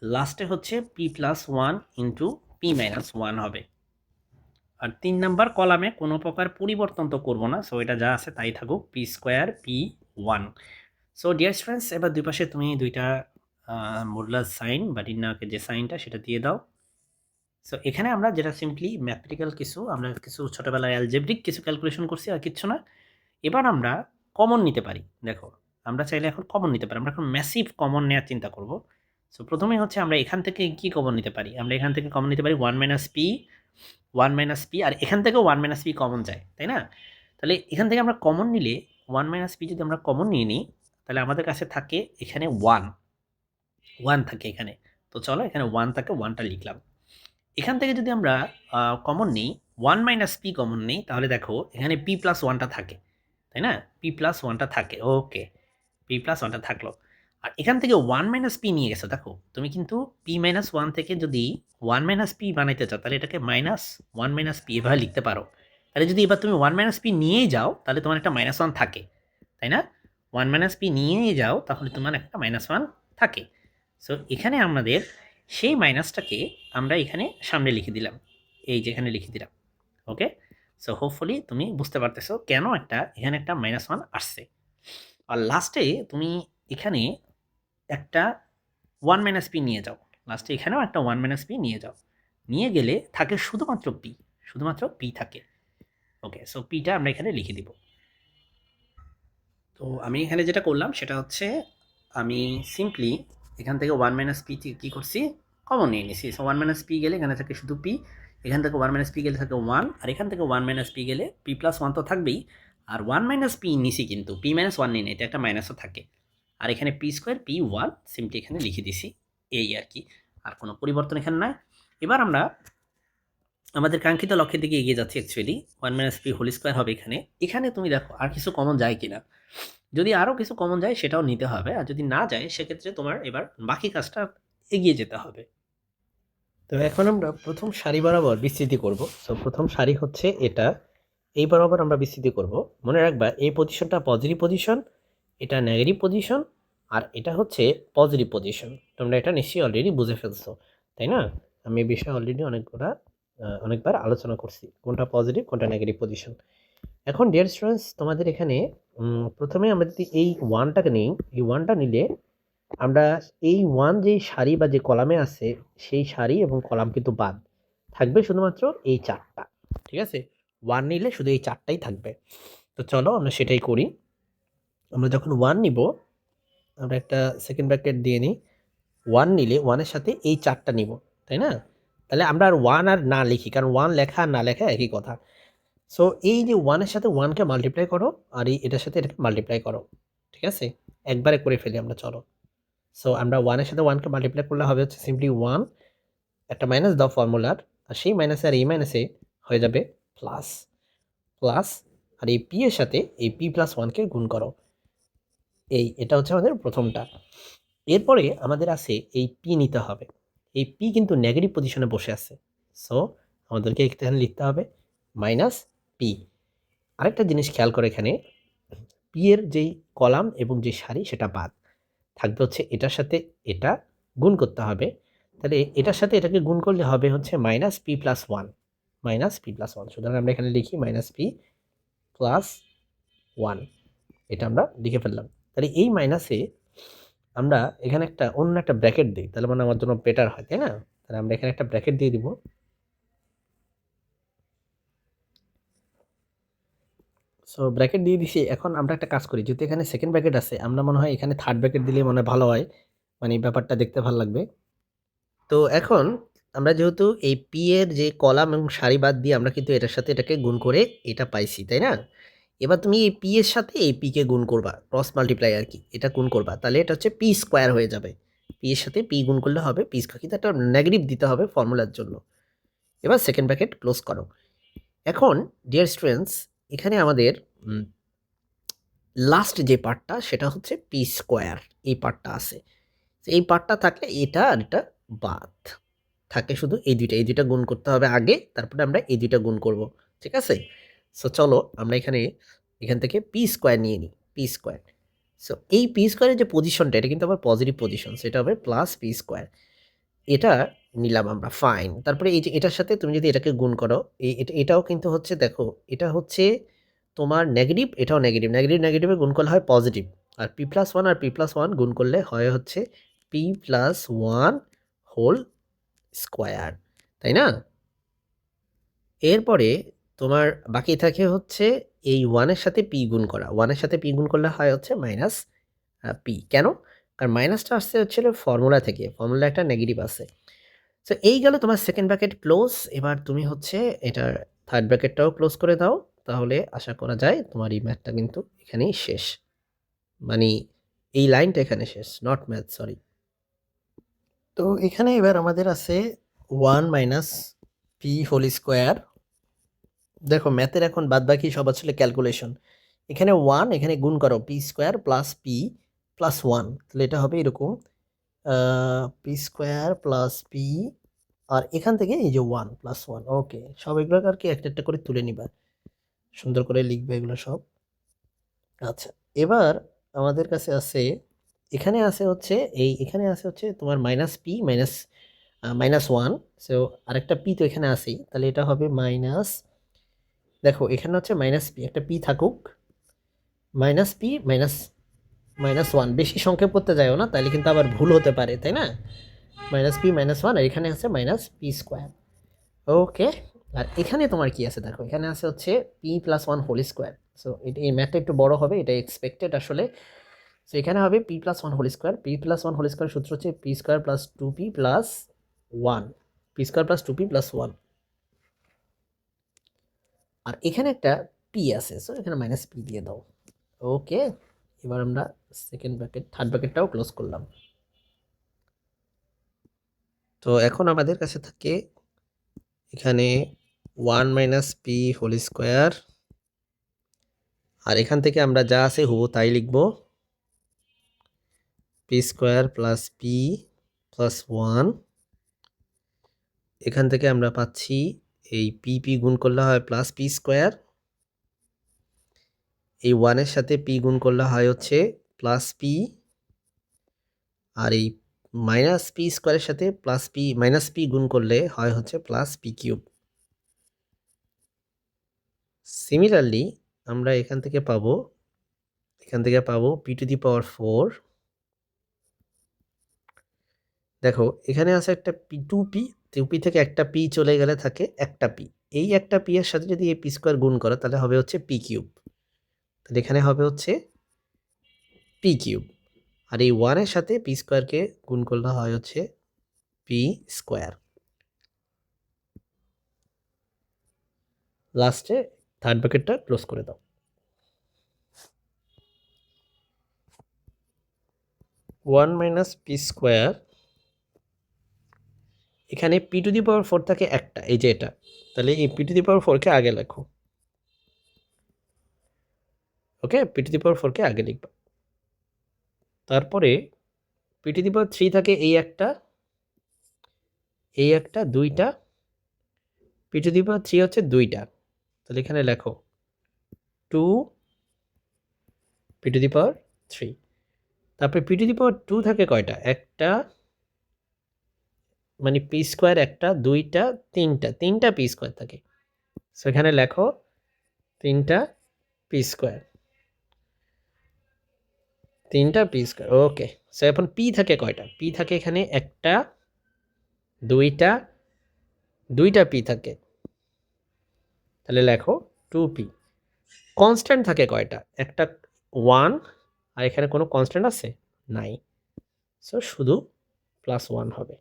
লাস্টে হচ্ছে p plus one into p minus one হবে। আর 3 নাম্বার কলামে কোনো প্রকার পরিবর্তন তো করবো না, সো এটা যা আছে তাই থাকুক, P square P one. So dear students, এবার দুই পাশে তুমি দুইটা মডুলাস সাইন বা নির্ণায়কের যে সাইনটা সেটা দিয়ে দাও। সো এখানে আমরা যেটা সিম্পলি ম্যাথমেটিক্যাল আমরা কিছু ছোটোবেলায় অ্যালজেব্রিক কিছু ক্যালকুলেশন করছি, আর কিচ্ছু না। এবার আমরা কমন নিতে পারি। দেখো আমরা চাইলে এখন কমন নিতে পারি, আমরা এখন ম্যাসিভ কমন নেওয়ার চিন্তা করব। সো প্রথমে হচ্ছে আমরা এখান থেকে কি কমন নিতে পারি, আমরা এখান থেকে কমন নিতে পারি 1 মাইনাস পি, 1 মাইনাস পি, আর এখান থেকেও 1 মাইনাস পি কমন যায়, তাই না? তাহলে এখান থেকে আমরা কমন নিলে 1 মাইনাস পি যদি আমরা কমন নিয়ে নিই, তাহলে আমাদের কাছে থাকে এখানে 1 থাকে এখানে। তো চলো এখানে 1 থাকে, 1টা লিখলাম। এখান থেকে যদি আমরা কমন নিই 1 মাইনাস পি কমন নিই, তাহলে দেখো এখানে পি প্লাস ওয়ানটা থাকে, তাই না? পি প্লাস ওয়ানটা থাকে, ওকে, পি প্লাস ওয়ানটা থাকলো। আর এখান থেকে 1 মাইনাস পি নিয়ে গেছো, দেখো তুমি কিন্তু পি মাইনাস ওয়ান থেকে যদি 1 মাইনাস পি বানাইতে চাও, তাহলে এটাকে মাইনাস 1 মাইনাস পি এভাবে লিখতে পারো। তাহলে যদি এবার তুমি 1 মাইনাস পি নিয়েই যাও, তাহলে তোমার একটা মাইনাস ওয়ান থাকে, তাই না? 1 মাইনাস পি নিয়েই যাও, তাহলে তোমার একটা মাইনাস ওয়ান থাকে। সো এখানে আমাদের সেই মাইনাসটাকে আমরা এখানে সামনে লিখে দিলাম, এই যেখানে লিখে দিলাম, ওকে? সো হোপফুলি তুমি বুঝতে পারতেছো কেন এখানে একটা মাইনাস ওয়ান আসছে। আর লাস্টে তুমি এখানে একটা 1 মাইনাস পি নিয়ে যাও, লাস্টে এখানেও একটা 1 মাইনাস পি নিয়ে যাও, নিয়ে গেলে থাকে শুধুমাত্র পি থাকে। ওকে, সো পিটা আমরা এখানে লিখে দিব। তো আমি এখানে যেটা করলাম সেটা হচ্ছে আমি সিম্পলি এখান থেকে 1 মাইনাস পি কী করছি, কমন নিয়ে নিছি। সো 1 মাইনাস পি গেলে এখানে থাকে শুধু পি, এখান থেকে 1 মাইনাস পি গেলে থাকে 1, আর এখান থেকে 1 মাইনাস পি গেলে পি প্লাস ওয়ান তো থাকবেই, আর 1 মাইনাস পি নিছি কিন্তু পি মাইনাস ওয়ান নিয়ে নেই, এটা একটা মাইনাসও থাকে। আর এখানে P square P one simply এখানে লিখে দিছি, এই আর কি, আর কোনো পরিবর্তন এখানে নয়। এবার আমরা আমাদের কাঙ্ক্ষিত লক্ষ্যের দিকে এগিয়ে যাচ্ছি। Actually 1 minus p whole square হবে এখানে। এখানে তুমি দেখো আর কিছু কমন যায় কিনা, যদি আরও কিছু কমন যায় সেটাও নিতে হবে, আর যদি না যায় সেক্ষেত্রে তোমার এবার বাকি কাজটা এগিয়ে যেতে হবে। তো এখন আমরা প্রথম সারি বরাবর বিস্তৃতি করব। সো প্রথম সারি হচ্ছে এটা, এই বরাবর আমরা বিস্তৃতি করব। মনে রাখবা এই পজিশনটা পজিটিভ পজিশন, এটা নেগেটিভ পজিশন, আর এটা হচ্ছে পজিটিভ পজিশন। তোমরা এটা নিশ্চয়ই অলরেডি বুঝে ফেলছো, তাই না? আমি এই বিষয়ে অলরেডি অনেকবার আলোচনা করছি কোনটা পজিটিভ কোনটা নেগেটিভ পজিশন। এখন ডিয়ার স্টুডেন্টস, তোমাদের এখানে প্রথমে আমরা যদি এই ওয়ানটাকে নিই, এই ওয়ানটা নিলে আমরা এই ওয়ান যেই সারি বা যে কলামে আছে সেই সারি এবং কলাম কিন্তু বাদ থাকবে, শুধুমাত্র এই চারটা, ঠিক আছে? ওয়ান নিলে শুধু এই চারটাই থাকবে। তো চলো আমরা সেটাই করি। আমরা যখন ওয়ান নিব, আমরা একটা সেকেন্ড ব্র্যাকেট দিয়ে নিই, ওয়ান নিলে ওয়ানের সাথে এই চারটা নিব, তাই না? তাহলে আমরা আর ওয়ান আর না লিখি, কারণ ওয়ান লেখা আর না লেখা একই কথা। সো এই যে ওয়ানের সাথে ওয়ানকে মাল্টিপ্লাই করো, আর এটার সাথে এটাকে মাল্টিপ্লাই করো, ঠিক আছে? একবারে করে ফেলি আমরা, চলো। সো আমরা ওয়ানের সাথে ওয়ানকে মাল্টিপ্লাই করলে হবে হচ্ছে সিম্পলি ওয়ান, একটা মাইনাস দাও ফর্মুলার, আর সেই মাইনাসে আর এই মাইনাসে হয়ে যাবে প্লাস, প্লাস, আর এই পি এর সাথে এই পি প্লাস ওয়ানকে গুণ করো। এটা হচ্ছে আমাদের প্রথমটা। এরপরে আমাদের আছে এই পি নিতে হবে। এই পি কিন্তু নেগেটিভ পজিশনে বসে আছে, সো আমাদেরকে এখানে লিখতে হবে মাইনাস পি। আরেকটা জিনিস খেয়াল করে, এখানে পি এর যেই কলাম এবং যে সারি সেটা বাদ থাকবে, হচ্ছে এটার সাথে এটা গুণ করতে হবে। তাহলে এটার সাথে এটাকে গুণ করলে হবে হচ্ছে minus P plus one, minus P plus one. সুতরাং আমরা এখানে লিখি মাইনাস পি প্লাস ওয়ান, এটা আমরা লিখে ফেললাম। তাহলে এই মাইনাসে আমরা এখানে একটা অন্য একটা ব্র্যাকেট দিই, তাহলে মানে আমার জন্য বেটার হয়, তাই না? তাহলে আমরা এখানে একটা ব্র্যাকেট দিয়ে দিব। সো ব্র্যাকেট দিয়ে দিছি। এখন আমরা একটা কাজ করি, যেহেতু এখানে সেকেন্ড ব্র্যাকেট আছে, আমরা মনে হয় এখানে থার্ড ব্র্যাকেট দিলে মনে হয় ভালো হয়, মানে ব্যাপারটা দেখতে ভালো লাগবে। তো এখন আমরা যেহেতু এই পি এর যে কলাম এবং সারি বাদ দিয়ে আমরা কিন্তু এটার সাথে এটাকে গুণ করে এটা পাইছি, তাই না? এবার তুমি এই পি এর সাথে এই পি কে গুণ করবা, ক্রস মাল্টিপ্লাই আর কি, এটা গুণ করবা, তাহলে এটা হচ্ছে পি স্কোয়ার হয়ে যাবে। পি এর সাথে পি গুণ করলে হবে পি স্কোয়ার, কিন্তু একটা নেগেটিভ দিতে হবে ফর্মুলার জন্য। এবার সেকেন্ড ব্র্যাকেট ক্লোজ করো। এখন ডিয়ার স্টুডেন্টস, এখানে আমাদের লাস্ট যে পার্টটা সেটা হচ্ছে পি স্কোয়ার, এই পার্টটা আছে। তো এই পার্টটা থাকলে এটা আর এটা বাদ থাকে, শুধু এই দুইটা গুণ করতে হবে আগে, তারপরে আমরা এই দুইটা গুণ করব, ঠিক আছে? সো চলো আমরা এখান থেকে পি স্কোয়ার নিয়ে নিই, পি স্কোয়ার। সো এই পি স্কোয়ারের যে পজিশনটা, এটা কিন্তু আবার পজিটিভ পজিশন, সেটা হবে প্লাস পি স্কোয়ার। এটা নিলাম আমরা, ফাইন। তারপরে এই যে এটার সাথে তুমি যদি এটাকে গুণ করো, এটাও কিন্তু হচ্ছে, দেখো এটা হচ্ছে তোমার নেগেটিভ, এটাও নেগেটিভ, নেগেটিভ নেগেটিভে গুণ করলে হয় পজিটিভ। আর পি প্লাস ওয়ান আর পি প্লাস ওয়ান গুণ করলে হয় হচ্ছে p plus one whole square, তাই না? এরপরে তোমার বাকি থাকে হচ্ছে এই ওয়ানের সাথে পি গুণ করা, ওয়ানের সাথে পি গুণ করলে হয় হচ্ছে মাইনাস পি। কেন? কারণ মাইনাসটা আসছে হচ্ছিল ফর্মুলা থেকে, ফর্মুলা একটা নেগেটিভ আছে। সো এই গেল তোমার সেকেন্ড ব্র্যাকেট ক্লোজ। এবার তুমি হচ্ছে এটার থার্ড ব্র্যাকেটটাও ক্লোজ করে দাও, তাহলে আশা করা যায় তোমার এই ম্যাথটা কিন্তু এখানেই শেষ, মানে এই লাইনটা এখানে শেষ, নট ম্যাথ, সরি। তো এখানে এবার আমাদের আছে one minus p whole square. দেখো ম্যাথের এখন বাদ বাকি সব আসলে ক্যালকুলেশন। এখানে ওয়ান, এখানে গুণ করো P square plus p plus one, তাহলে এটা হবে এরকম পি স্কোয়ার প্লাস পি, আর এখান থেকে এই যে ওয়ান প্লাস ওয়ান। ওকে, সব এগুলো আর কি একটা একটা করে তুলে নিবা, সুন্দর করে লিখবে এগুলো সব। আচ্ছা, এবার আমাদের কাছে আছে, এখানে আছে হচ্ছে এখানে আছে হচ্ছে তোমার minus p minus minus one. So আরেকটা পি তো এখানে আছেই, তাহলে এটা হবে মাইনাস, দেখো এখানে হচ্ছে মাইনাস পি, একটা পি থাকুক, minus p minus minus one. বেশি সংখ্যা করতে যায়ও না, তাহলে কিন্তু আবার ভুল হতে পারে, তাই না? মাইনাস পি মাইনাস ওয়ান, আর এখানে আছে মাইনাস পি স্কোয়ার। ওকে, আর এখানে তোমার কি আছে দেখো, এখানে আছে হচ্ছে p plus one whole square. So এই ম্যাথটা একটু বড় হবে, এটা এক্সপেক্টেড আসলে। সো এখানে হবে p plus one whole square, p plus one whole square সূত্র হচ্ছে p square plus two p plus one, p square plus two p plus one. আর এখানে একটা পি আছে, সো এখানে মাইনাস পি দিয়ে দাও। ওকে, এবার আমরা সেকেন্ড ব্র্যাকেট থার্ড ব্র্যাকেটটাও ক্লোজ করলাম। তো এখন আমাদের কাছে থাকে এখানে one minus p whole square, আর এখান থেকে আমরা যা আছে হুবহু তাই লিখব, p square plus p plus one. এখান থেকে আমরা পাচ্ছি এই পি পি গুণ করলে হয় প্লাস পি স্কোয়ার, এই ওয়ানের সাথে পি গুণ করলে হয় হচ্ছে প্লাস পি, আর এই মাইনাস পি স্কোয়ারের সাথে প্লাস পি মাইনাস পি গুণ করলে হয় হচ্ছে প্লাস পি কিউব। সিমিলারলি আমরা এখান থেকে পাবো P to the power four. দেখো এখানে আছে একটা পি, টু পি থেকে একটা পি চলে গেলে থাকে একটা পি, এই একটা পি এর সাথে যদি এই পি স্কোয়ার গুণ করো তাহলে হবে হচ্ছে পি কিউব, তাহলে এখানে হবে হচ্ছে পি কিউব। আর এই ওয়ানের সাথে পি স্কোয়ারকে গুণ করলে হয় হচ্ছে পি স্কোয়ার। লাস্টে থার্ড ব্র্যাকেটটা ক্লোজ করে দাও। ওয়ান মাইনাস পি স্কোয়ার, এখানে P to the power four থাকে একটা, এই যে এটা, তাহলে এই পি টু দি পাওয়ার ফোরকে আগে লেখো। ওকে, পি টু দি পাওয়ার ফোরকে আগে লিখবা। তারপরে p to the power three থাকে এই একটা দুইটা, p to the power three হচ্ছে দুইটা, তাহলে এখানে লেখো two p to the power three. তারপরে p to the power two থাকে কয়টা, একটা মানে পি স্কোয়ার একটা, দুইটা, তিনটা পি স্কোয়ার থাকে। সো এখানে লেখো তিনটা পি স্কোয়ার, ওকে। সো এখন পি থাকে কয়টা? পি থাকে এখানে একটা, দুইটা পি থাকে, তাহলে লেখো 2p। কনস্ট্যান্ট থাকে কয়টা? একটা 1, আর এখানে কোনো কনস্ট্যান্ট আছে? নাই। সো শুধু +1 হবে,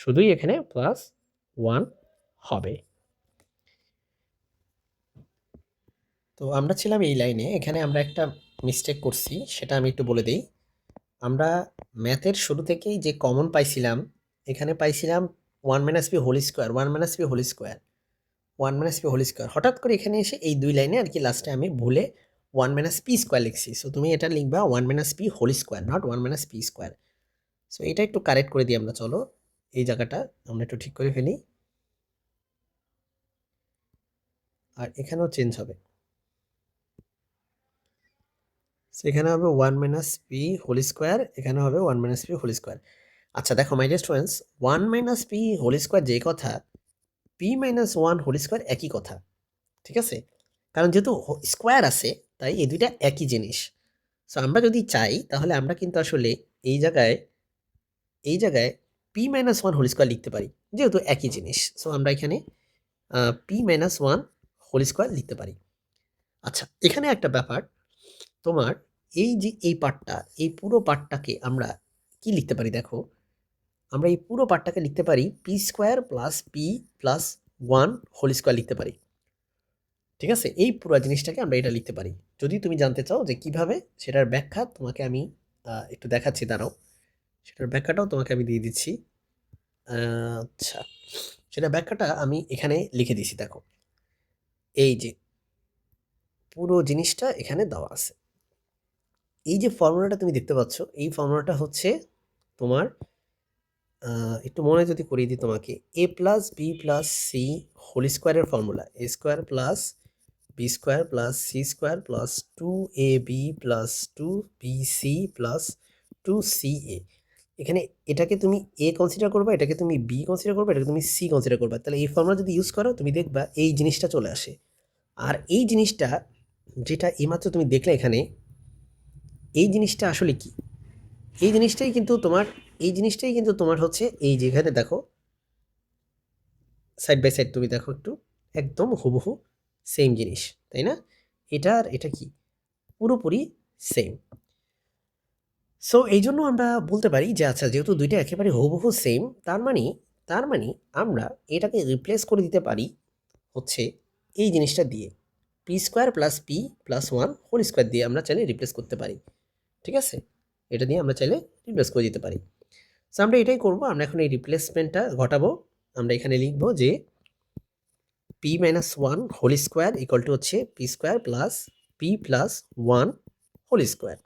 শুধুই এখানে +1 হবে। তো আমরা ছিলাম এই লাইনে, এখানে আমরা একটা মিস্টেক করছি, সেটা আমি একটু বলে দিই। আমরা ম্যাথের শুরু থেকেই যে কমন পাইছিলাম, এখানে পাইছিলাম 1 - p whole square, 1 - p whole square, 1 - p whole square. হঠাৎ করে এখানে এসে এই দুই লাইনে আর কি লাস্টে আমি ভুলে 1 - p স্কোয়ার লিখছি। সো তুমি এটা লিখবা 1 - p whole square, not 1 - p square. So এটা একটু কারেক্ট করে দিই আমরা, চলো এই জায়গাটা আমরা একটু ঠিক করে ফেলি, আর এখানেও চেঞ্জ হবে। সো এখানে হবে 1 - p হোল স্কোয়ার, এখানে হবে 1 - p হোল স্কোয়ার। আচ্ছা দেখো my dear students, 1 - p whole square যে কথা, p-1 হোল স্কোয়ার একই কথা, ঠিক আছে? কারণ যেহেতু স্কোয়ার আছে, তাই এই দুইটা একই জিনিস। সো আমরা যদি চাই তাহলে আমরা কিন্তু আসলে এই জায়গায় p-1 হোল স্কোয়ার লিখতে পারি, যেহেতু একই জিনিস। সো আমরা এখানে p-1 হোল স্কোয়ার লিখতে পারি। আচ্ছা এখানে একটা ব্যাপার, তোমার এই যে এই পার্টটা, এই পুরো পার্টটাকে আমরা কি লিখতে পারি দেখো, আমরা এই পুরো পার্টটাকে লিখতে পারি p square plus p plus 1 whole square লিখতে পারি, ঠিক আছে? এই পুরো জিনিসটাকে আমরা এটা লিখতে পারি। যদি তুমি জানতে চাও যে কিভাবে, সেটার ব্যাখ্যা তোমাকে আমি একটু দেখাচ্ছি, দাঁড়াও, সেটার ব্যাখ্যাটাও তোমাকে আমি দিয়ে দিচ্ছি। আচ্ছা সেটা ব্যাখ্যাটা আমি এখানে লিখে দিছি, দেখো এই যে পুরো জিনিসটা এখানে দেওয়া আছে। এই যে ফর্মুলাটা তুমি দেখতে পাচ্ছ, এই ফর্মুলাটা হচ্ছে তোমার, একটু মনে যদি করিয়ে দিই তোমাকে, a plus b plus c whole স্কোয়ারের formula, a square plus b square plus c square plus 2ab plus 2bc plus 2ca। এখানে এটাকে তুমি এ কনসিডার করবা, এটাকে তুমি বি কনসিডার করবা, এটাকে তুমি সি কনসিডার করবা। তাহলে এই ফর্মুলা যদি ইউজ করো তুমি দেখবা এই জিনিসটা চলে আসে। আর এই জিনিসটা যেটা এইমাত্র তুমি দেখলে এখানে, এই জিনিসটা আসলে কি? এই জিনিসটাই কিন্তু তোমার হচ্ছে এই যেখানে দেখো সাইড বাই সাইড তুমি দেখো একটু, একদম হুবহু সেম জিনিস, তাই না? এটা আর এটা কি পুরোপুরি সেম। সো এই জন্য আমরা বলতে পারি যে আচ্ছা যেহেতু দুইটা একেবারে হুবহু সেম, তার মানে আমরা এটাকে রিপ্লেস করে দিতে পারি হচ্ছে এই জিনিসটা দিয়ে, p square plus p plus 1 whole square দিয়ে আমরা চাইলে রিপ্লেস করতে পারি, ঠিক আছে? এটা দিয়ে আমরা চাইলে রিপ্লেস করে দিতে পারি। সো আমরা এটাই করবো, আমরা এখন এই রিপ্লেসমেন্টটা ঘটাবো। আমরা এখানে লিখবো যে p-1 whole square equal to হচ্ছে p square plus p plus 1 whole square.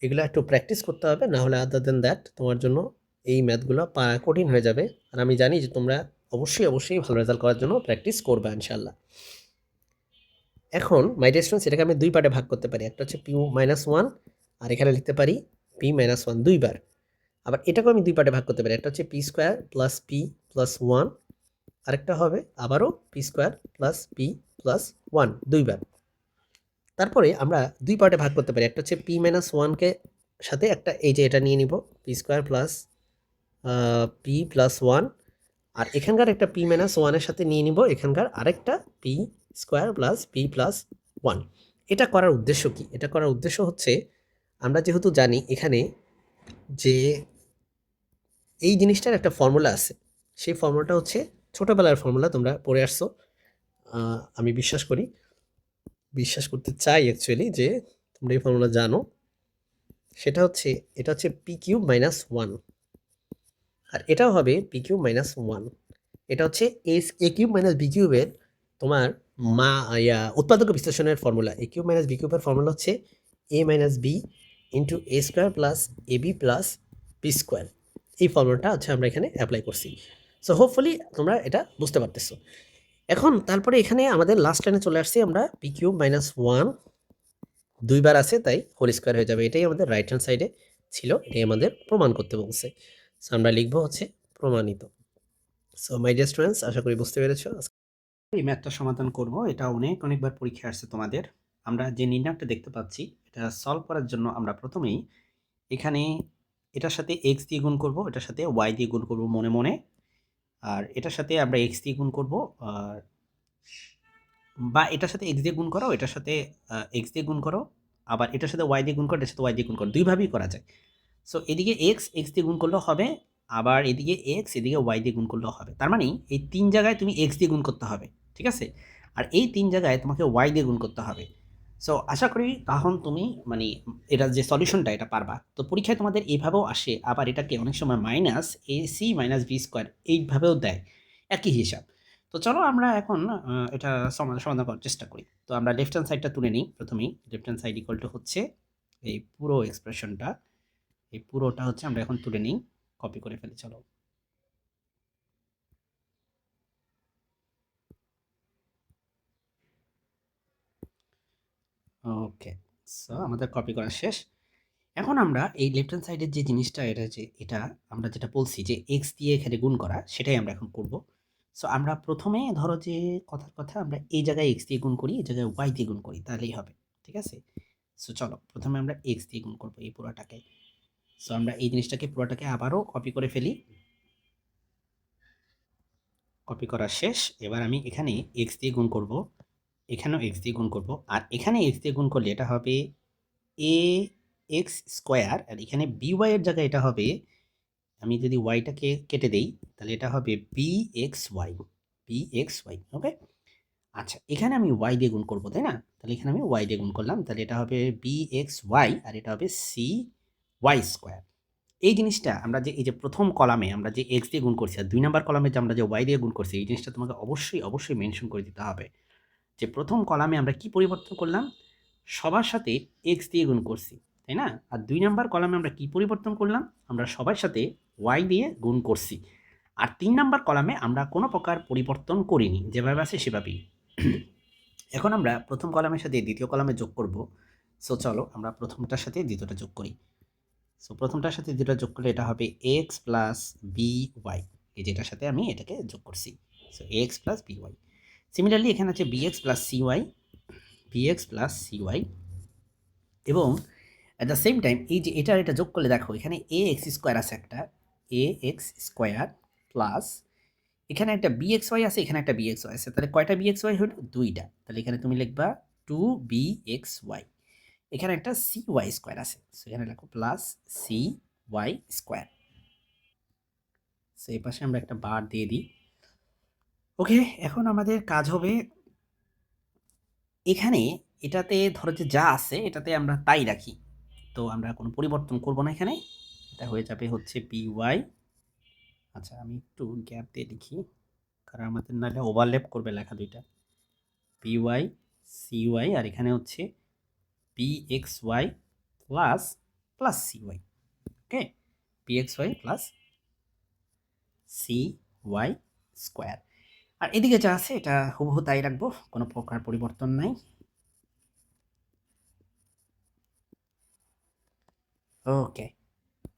এগুলো একটু প্র্যাকটিস করতে হবে, না হলে আদার দেন দ্যাট তোমার জন্য এই ম্যাথগুলো কঠিন হয়ে যাবে। আর আমি জানি যে তোমরা অবশ্যই ভালো রেজাল্ট করার জন্য প্র্যাকটিস করবে ইনশাল্লাহ। এখন মাই ডিয়ার স্টুডেন্টস, এটাকে আমি দুই পার্টে ভাগ করতে পারি, একটা হচ্ছে p-1 আর এখানে লিখতে পারি p-1 দুইবার। আবার এটাকেও আমি দুই পার্টে ভাগ করতে পারি, একটা হচ্ছে p square plus p plus 1, আরেকটা হবে আবারও P square plus p plus 1 দুইবার। তারপরে আমরা দুই পার্টে ভাগ করতে পারি, একটা হচ্ছে p-1কে সাথে একটা এই যে এটা নিয়ে নিব P square plus p plus 1, আর এখানকার একটা p-1এর সাথে নিয়ে নিব এখানকার আরেকটা P square plus p plus 1। এটা করার উদ্দেশ্য কি? এটা করার উদ্দেশ্য হচ্ছে আমরা যেহেতু জানি এখানে যে এই জিনিসটার একটা ফর্মুলা আছে, সেই ফর্মুলাটা হচ্ছে ছোটোবেলার ফর্মুলা, তোমরা পড়ে আসছো, আমি বিশ্বাস করতে চাই অ্যাকচুয়ালি যে তোমরা এই ফর্মুলা জানো। সেটা হচ্ছে, এটা হচ্ছে p³ - 1, আর এটাও হবে p³-1। এটা হচ্ছে a³ - b³ তোমার উৎপাদক বিশ্লেষণের ফর্মুলা। a³ - b³ ফর্মুলা হচ্ছে a - b into a square plus ab plus b square. এই ফর্মুলাটা হচ্ছে আমরা এখানে অ্যাপ্লাই করছি। সো হোপফুলি তোমরা এটা বুঝতে পারতেছো। এখন তারপরে এখানে আমাদের লাস্ট লাইনে চলে আসছি আমরা, p³ - 1 দুইবার আছে তাই হোল স্কোয়ার হয়ে যাবে। এটাই আমাদের রাইট হ্যান্ড সাইডে ছিল, এটাই আমাদের প্রমাণ করতে বলছে। সো আমরা লিখবো হচ্ছে প্রমাণিত। সো মাই ডিয়ার স্টুডেন্টস, আশা করি বুঝতে পেরেছো। এই ম্যাথটা সমাধান করব, এটা অনেকবার পরীক্ষা আসছে তোমাদের। আমরা যে নির্ণয়টা দেখতে পাচ্ছি এটা সলভ করার জন্য আমরা প্রথমেই এখানে এটার সাথে এক্স দিয়ে গুণ করব, এটার সাথে ওয়াই দিয়ে গুণ করব মনে মনে, আর এটার সাথে আমরা এক্স দিয়ে গুণ করব, আর বা এটার সাথে এক্স দিয়ে গুণ করো, এটার সাথে এক্স দিয়ে গুণ করো, আবার এটার সাথে ওয়াই দিয়ে গুণ করো, এটার সাথে ওয়াই দিয়ে গুণ করো, দুইভাবেই করা যায়। সো এদিকে এক্স দিয়ে গুণ করলেও হবে, আবার এদিকে এক্স এদিকে ওয়াই দিয়ে গুণ করলেও হবে। তার মানে এই 3 জায়গায় তুমি এক্স দিয়ে গুণ করতে হবে, ঠিক আছে? আর এই 3 জায়গায় তোমাকে ওয়াই দিয়ে গুণ করতে হবে। সো আশা করি তখন তুমি মানে এটার যে সলিউশনটা এটা পারবা। তো পরীক্ষায় তোমাদের এইভাবেও আসে, আবার এটাকে অনেক সময় minus AC minus b square এইভাবেও দেয়, একই হিসাব। তো চলো আমরা এখন এটা সমাধান করার চেষ্টা করি। তো আমরা লেফট হ্যান্ড সাইডটা তুলে নিই প্রথমেই। Left hand side equal to হচ্ছে এই পুরো এক্সপ্রেশনটা, এই পুরোটা হচ্ছে আমরা এখন তুলে নিই, কপি করে ফেলি। চলো, ওকে। সো আমাদের কপি করা শেষ। এখন আমরা এই লেফট হ্যান্ড সাইডের যে জিনিসটা, এটা আমরা যেটা বলছি যে এক্স দিয়ে এখানে গুণ করা, সেটাই আমরা এখন করব। সো আমরা প্রথমে ধরো যে কথার কথা আমরা এই জায়গায় এক্স দিয়ে গুণ করি, এই জায়গায় ওয়াই দিয়ে গুণ করি, তাহলেই হবে, ঠিক আছে? সো চলো প্রথমে আমরা এক্স দিয়ে গুণ করবো এই পুরোটাকে। সো আমরা এই জিনিসটাকে পুরোটাকে আবারও কপি করে ফেলি, কপি করা শেষ। এবার আমি এখানে এক্স দিয়ে গুণ করব, এখানেও এক্স দিয়ে গুণ করব, আর এখানে এক্স দিয়ে গুণ করলে এটা হবে এ এক্স স্কোয়ার, আর এখানে বিওয়াই এর জায়গায় এটা হবে, আমি যদি ওয়াইটাকে কেটে দেই তাহলে এটা হবে বি এক্স ওয়াই, ওকে? আচ্ছা, এখানে আমি ওয়াই দিয়ে গুণ করবো, তাই না? তাহলে এখানে আমি ওয়াই দিয়ে গুণ করলাম, তাহলে এটা হবে বি এক্স ওয়াই, আর এটা হবে সি ওয়াই স্কোয়ার। এই জিনিসটা আমরা যে এই যে প্রথম কলামে আমরা যে এক্স দিয়ে গুণ করছি, আর 2 নাম্বার কলামে যে আমরা যে ওয়াই দিয়ে গুণ করছি, এই জিনিসটা তোমাকে অবশ্যই মেনশন করে দিতে হবে যে প্রথম কলামে আমরা কি পরিবর্তন করলাম, সবার সাথে এক্স দিয়ে গুণ করছি, তাই না? আর 2 নাম্বার কলামে আমরা কি পরিবর্তন করলাম, আমরা সবার সাথে ওয়াই দিয়ে গুণ করছি। আর 3 নাম্বার কলামে আমরা কোনো প্রকার পরিবর্তন করিনি, যেভাবে আছে সেভাবেই। এখন আমরা প্রথম কলামের সাথে দ্বিতীয় কলামে যোগ করব। সো চলো আমরা প্রথমটার সাথে দ্বিতীয়টা যোগ করি। সো প্রথমটার সাথে যেটা যোগ করলে এটা হবে এক্স প্লাস বি ওয়াই, এই যেটার সাথে আমি এটাকে যোগ করছি। So x plus b y. Similarly এখানে আছে বিএক্স প্লাস সি ওয়াই, এবং অ্যাট দ্য সেম টাইম এই যে এটা যোগ করলে দেখো এখানে এ এক্স স্কোয়ার আছে, একটা এ এক্স স্কোয়ার প্লাস এখানে একটা বিএক্স ওয়াই আছে, এখানে একটা বিএক্স ওয়াই আছে, তাহলে কয়টা বিএক্স ওয়াই হলো? 2টা। তাহলে এখানে তুমি লিখবা 2bxy। এখানে একটা সি ওয়াই স্কোয়ার আছে, সো এখানে লেখো plus c y square. So এই পাশে আমরা একটা বার দিয়ে দিই। ওকে, এখন আমাদের কাজ হবে এখানে এটাতে ধরো যে যা আছে এটাতে আমরা তাই রাখি, তো আমরা কোনো পরিবর্তন করব না এখানে। এটা হয়ে যাবে হচ্ছে বিওয়াই। আচ্ছা, আমি একটু গ্যাপ দিয়ে লিখি, কারণ আমাদের নাহলে ওভারল্যাপ করবে লেখা দুইটা। বিওয়াই সিওয়াই, আর এখানে হচ্ছে বিএক্সওয়াই প্লাস প্লাস সিওয়াই, ওকে? বিএক্সওয়াই প্লাস সি ওয়াই স্কোয়ার। আর এদিকে যা আছে এটা হুবহু তাই রাখবো, কোনো প্রকার পরিবর্তন নাই। ওকে,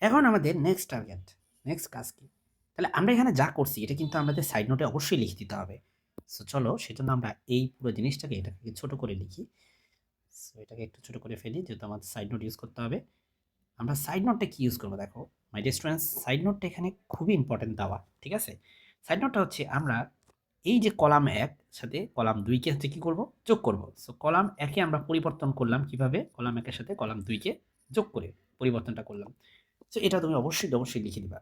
এখন আমাদের নেক্সট টার্গেট, নেক্সট কাজ কি? তাহলে আমরা এখানে যা করছি এটা কিন্তু আমাদের সাইড নোটে অবশ্যই লিখে দিতে হবে। সো চলো সেজন্য আমরা এই পুরো জিনিসটাকে এটাকে ছোট করে লিখি। সো এটাকে একটু ছোট করে ফেলি, যেহেতু আমাদের সাইড নোট ইউজ করতে হবে। আমরা সাইড নোটটা কি ইউজ করবো দেখো মাই ডিয়ার স্টুডেন্টস, সাইড নোটটা এখানে খুবই ইম্পর্টেন্ট দেওয়া, ঠিক আছে? সাইড নোটটা হচ্ছে আমরা এই যে কলাম 1 সাথে কলাম 2কে হচ্ছে কি করব, যোগ করব। সো কলাম 1-এ আমরা পরিবর্তন করলাম কিভাবে, কলাম 1-এর সাথে কলাম 2কে যোগ করে পরিবর্তনটা করলাম। সো এটা তুমি অবশ্যই লিখে দিবা।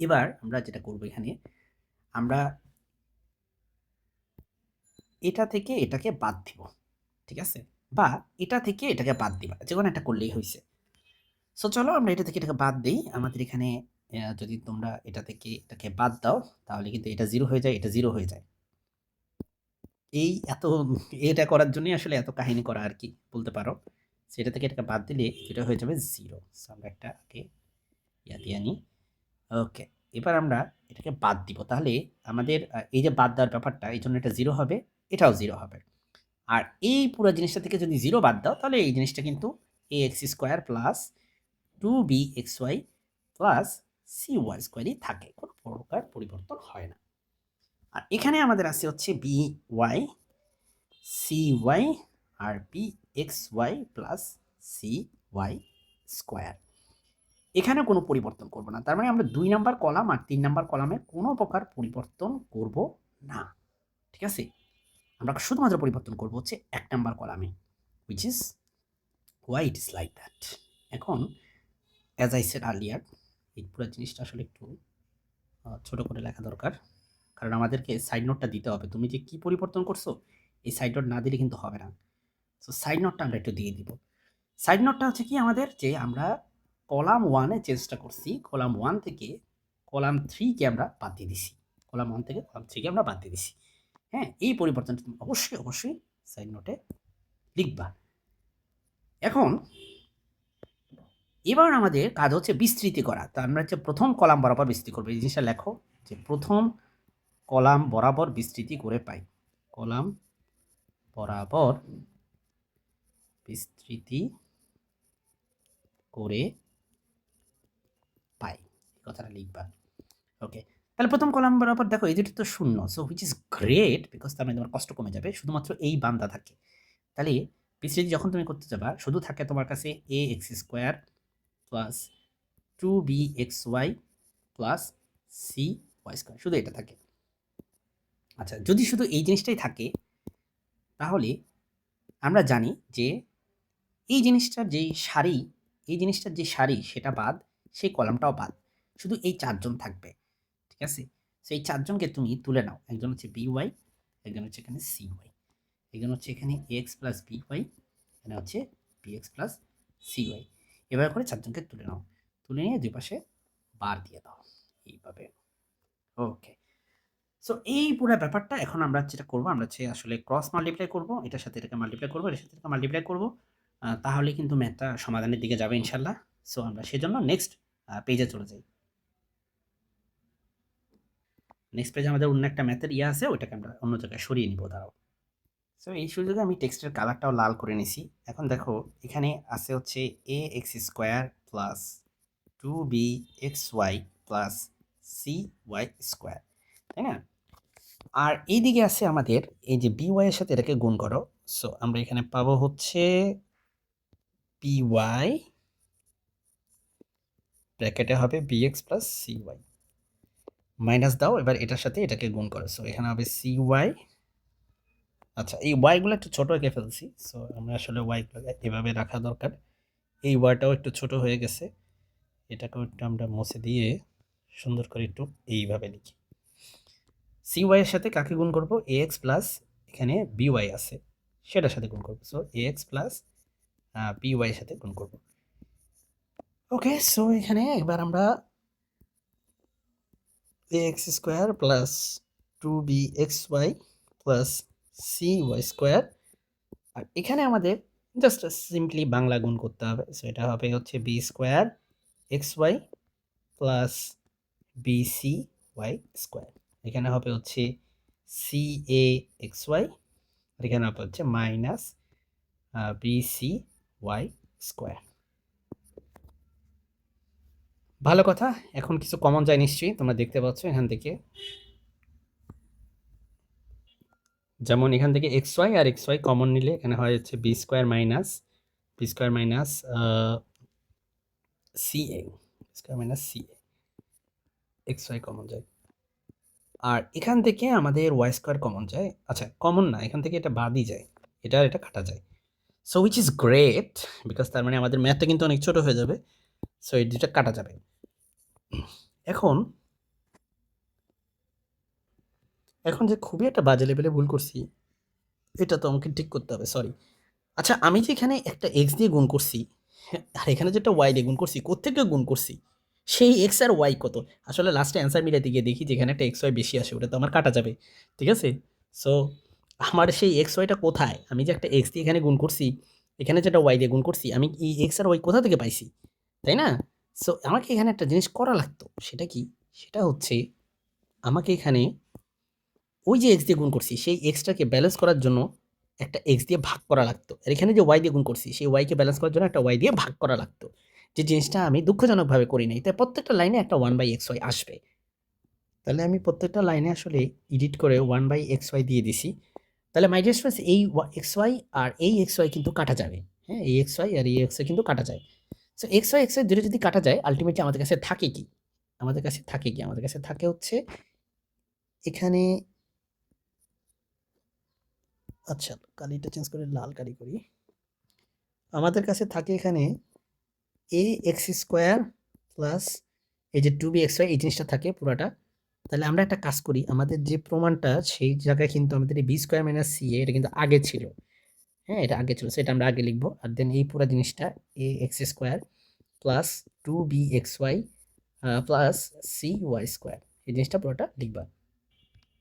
এবার আমরা যেটা করব এখানে, আমরা এটা থেকে এটাকে বাদ দিব, ঠিক আছে? বা এটা থেকে এটাকে বাদ দিবা, যে কোনো একটা করলেই হয়েছে। সো চলো আমরা এটা থেকে এটাকে বাদ দিই। আমাদের এখানে যদি তোমরা এটা থেকে এটাকে বাদ দাও তাহলে কিন্তু এটা 0 হয়ে যায়, এটা 0 হয়ে যায়। এই এটা করার জন্যই আসলে এত কাহিনী করা আর কি বলতে পারো। সেটা থেকে এটাকে বাদ দিলে এটা হয়ে যাবে 0। সো আমরা একটা আগে দিয়ে আনি। ওকে, এবার আমরা এটাকে বাদ দিব, তাহলে আমাদের এই যে বাদ দেওয়ার ব্যাপারটা, এই জন্য এটা 0 হবে, এটাও 0 হবে। আর এই পুরো জিনিসটা থেকে যদি 0 বাদ দাও তাহলে এই জিনিসটা কিন্তু ax square plus 2bxy plus c y স্কোয়ারই থাকে, কোনো প্রকার পরিবর্তন হয় না। আর এখানে আমাদের আছে হচ্ছে বি ওয়াই সি ওয়াই আর p x y plus c y square, এখানে কোনো পরিবর্তন করব না। তার মানে আমরা 2 নাম্বার কলাম আর 3 নাম্বার কলামে কোনো প্রকার পরিবর্তন করব না, ঠিক আছে। আমরা শুধুমাত্র পরিবর্তন করব হচ্ছে 1 নাম্বার কলামে, which is why it is like that. এখন অ্যাজ আই সেড আর্লিয়ার, এই পুরো জিনিসটা আসলে একটু ছোট করে লেখা দরকার, কারণ আমাদেরকে সাইড নোটটা দিতে হবে। তুমি যে কি পরিবর্তন করছো এই সাইড নোট না দিলে কিন্তু হবে না। সো সাইড নোটটা আমরা একটু দিয়ে দিব। সাইড নোটটা হচ্ছে কি আমাদের, যে আমরা কলাম 1 এ চেঞ্জটা করছি, কলাম 1 থেকে কলাম 3 কে আমরা বাদ দিয়ে দিছি, কলাম 1 থেকে কলাম 3 কে আমরা বাদ দিয়ে দিছি। হ্যাঁ, এই পরিবর্তনটা তুমি অবশ্যই সাইড নোটে লিখবা। এখন এবার আমাদের কাজ হচ্ছে বিস্তৃতি করা। তো আমরা হচ্ছে প্রথম কলাম বরাবর বিস্তৃতি করবো। এই জিনিসটা লেখো যে প্রথম কলাম বরাবর বিস্তৃতি করে পাই, কলাম বরাবর বিস্তৃতি করে পাই, এই কথাটা লিখবা। ওকে, তাহলে প্রথম কলাম বরাবর দেখো এই দুটো তো শূন্য, so which is great, because তার মানে তোমার কষ্ট কমে যাবে, শুধুমাত্র এই বান্দা থাকে। তাহলে বিস্তৃতি যখন তুমি করতে যাবা শুধু থাকে তোমার কাছে a x square plus 2bxy plus c y square, শুধু এটা থাকে। আচ্ছা, যদি শুধু এই জিনিসটাই থাকে তাহলে আমরা জানি যে এই জিনিসটার যেই সারি, এই জিনিসটার যে সারি সেটা বাদ, সেই কলামটাও বাদ, শুধু এই 4 জন থাকবে, ঠিক আছে। সো এই 4 জনকে তুমি তুলে নাও, একজন হচ্ছে বি ওয়াই, একজন হচ্ছে এখানে সি ওয়াই, একজন হচ্ছে এখানে এক্স প্লাস বি ওয়াই, এখানে হচ্ছে b x plus c y. এভাবে করে 4 জনকে তুলে নাও, তুলে নিয়ে দুই পাশে বার দিয়ে দাও এইভাবে। ওকে, সো এই পুরো ব্যাপারটা এখন আমরা যেটা করবো, আমরা হচ্ছে আসলে ক্রস মাল্টিপ্লাই করবো, এটার সাথে এটাকে মাল্টিপ্লাই করবো, এটার সাথে এটাকে মাল্টিপ্লাই করবো, তাহলে কিন্তু ম্যাথটা সমাধানের দিকে যাবে ইনশাল্লাহ। সো আমরা সেজন্য নেক্সট পেজে চলে যাই। নেক্সট পেজে আমাদের অন্য একটা ম্যাথের ইয়ে আছে, ওইটাকে আমরা অন্য জায়গায় সরিয়ে নিব, দাঁড়াও। সো এই সুযোগে আমি টেক্সটের কালারটাও লাল করে নিছি। এখন দেখো এখানে আছে হচ্ছে a x square plus 2bxy plus c y square, তাই না। আর এইদিকে আছে আমাদের এই যে বি ওয়াই এর সাথে এটাকে গুণ করো, সো আমরা এখানে পাবো হচ্ছে পি ওয়াই ব্র্যাকেটে হবে bx plus c y, minus দাও, এবার এটার সাথে এটাকে গুণ করো, সো এখানে হবে সি ওয়াই। আচ্ছা, এই ওয়াইগুলো একটু ছোট এঁকে ফেলছি, সো আমরা আসলে ওয়াইগুলো এভাবে রাখা দরকার। এই ওয়াইটাও একটু ছোট হয়ে গেছে, এটাকেও একটু আমরা মুছে দিয়ে সুন্দর করে একটু এইভাবে লিখি। সি ওয়াই এর সাথে কাকে গুণ করবো, এ এক্স প্লাস এখানে বি ওয়াই আছে সেটার সাথে গুণ করবো, so a x plus b y এর সাথে গুণ করবো। ওকে, সো এখানে এবার আমরা a x square plus 2bxy plus c y square, আর এখানে আমাদের জাস্ট সিম্পলি বাংলা গুণ করতে হবে, সো এটা হবে হচ্ছে b square x y plus bc y square, এখানে হবে হচ্ছে সি এ এক্স ওয়াই, আর এখানে হবে হচ্ছে মাইনাস বিসি ওয়াই স্কোয়ার। ভালো কথা, এখন কিছু কমন যায় নিশ্চয়ই, তোমরা দেখতে পাচ্ছ এখান থেকে, যেমন এখান থেকে এক্স ওয়াই আর এক্স ওয়াই কমন নিলে এখানে হয় হচ্ছে b square minus C A square minus C a, x Y common যায়। আর এখান থেকে আমাদের ওয়াই স্কোয়ার কমন যায়, আচ্ছা কমন না, এখান থেকে এটা বাদই যায়, এটা কাটা যায়। So which is great, because তার মানে আমাদের ম্যাথটা কিন্তু অনেক ছোট হয়ে যাবে, সো এই দুটা কাটা যাবে। এখন যে খুবই একটা বাজে লেভেলে ভুল করছি, এটা তো আমাকে ঠিক করতে হবে, সরি। আচ্ছা, আমি যে এখানে একটা এক্স দিয়ে গুণ করছি, আর এখানে যেটা ওয়াই দিয়ে গুণ করছি, কোত্থেকে গুণ করছি, সেই এক্স আর ওয়াই কত, আসলে লাস্টে অ্যান্সার মিলাতে গিয়ে দেখি যেখানে একটা এক্স ওয়াই বেশি আসে, ওটা তো আমার কাটা যাবে, ঠিক আছে। সো আমার সেই এক্স ওয়াইটা কোথায়, আমি যে একটা এক্স দিয়ে এখানে গুণ করছি, এখানে যেটা ওয়াই দিয়ে গুণ করছি, আমি এই এক্স আর ওয়াই কোথা থেকে পাইছি, তাই না। সো আমাকে এখানে একটা জিনিস করা লাগতো, সেটা কি, সেটা হচ্ছে আমাকে এখানে ওই যে এক্স দিয়ে গুণ করছি সেই এক্সটাকে ব্যালেন্স করার জন্য একটা এক্স দিয়ে ভাগ করা লাগতো। আর এখানে যে ওয়াই দিয়ে গুণ করছি, সেই ওয়াইকে ব্যালেন্স করার জন্য একটা ওয়াই দিয়ে ভাগ করা লাগতো। যে জিনিসটা আমি দুঃখজনকভাবে করি নাই। তাই প্রত্যেকটা লাইনে একটা 1/xy আসবে। তাহলে আমি প্রত্যেকটা লাইনে আসলে এডিট করে 1/xy দিয়ে দিছি। তাহলে মাই ডিয়ার স্টুডেন্টস এই xy আর এই xy কিন্তু কাটা যাবে। হ্যাঁ? এই xy আর এই xy কিন্তু কাটা যায়। সো xy দুটো যদি কাটা যায় আল্টিমেটলি আমাদের কাছে থাকে কি? আমাদের কাছে থাকে কি? আমাদের কাছে থাকে হচ্ছে এখানে আচ্ছা কালিটা চেঞ্জ করে লাল কালি করি। আমাদের কাছে থাকে এখানে ax² প্লাস এই যে 2bxy এই জিনিসটা থাকে পুরাটা। তাহলে আমরা একটা কাজ করি, আমাদের যে প্রমাণটা সেই জায়গায় কিন্তু আমাদের এই b² - ca এটা কিন্তু আগে ছিল। হ্যাঁ? এটা আগে ছিল। সো এটা আমরা আগে লিখব। আর দেন এই পুরা জিনিসটা ax² plus 2bxy plus cy² এই জিনিসটা পুরোটা লিখবা।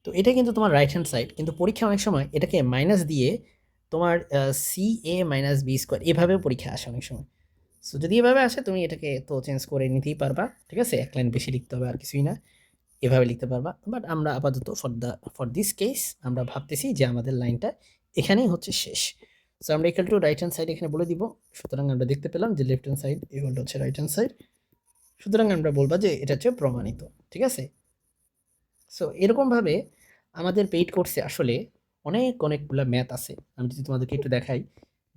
তো এটা কিন্তু তোমার রাইট হ্যান্ড সাইড, কিন্তু পরীক্ষায় অনেক সময় এটাকে মাইনাস দিয়ে তোমার ca - b² এভাবেও পরীক্ষায় আসে অনেক সময়। সো যদি এভাবে আসে তুমি এটাকে তো চেঞ্জ করে নিতেই পারবা। ঠিক আছে? এক লাইন বেশি লিখতে হবে আর কিছুই না। এভাবে লিখতে পারবা। বাট আমরা আপাতত ফর দিস কেস আমরা ভাবতেছি যে আমাদের লাইনটা এখানেই হচ্ছে শেষ। সো আমরা equal to right hand side এখানে বলে দিব। সুতরাং আমরা দেখতে পেলাম যে left hand side equal to হচ্ছে রাইট হ্যান্ড সাইড। সুতরাং আমরা বলবা যে এটা হচ্ছে প্রমাণিত। ঠিক আছে? সো এরকমভাবে আমাদের পেইড কোর্সে আসলে অনেকগুলা ম্যাথ আছে। আমি যদি তোমাদেরকে একটু দেখাই,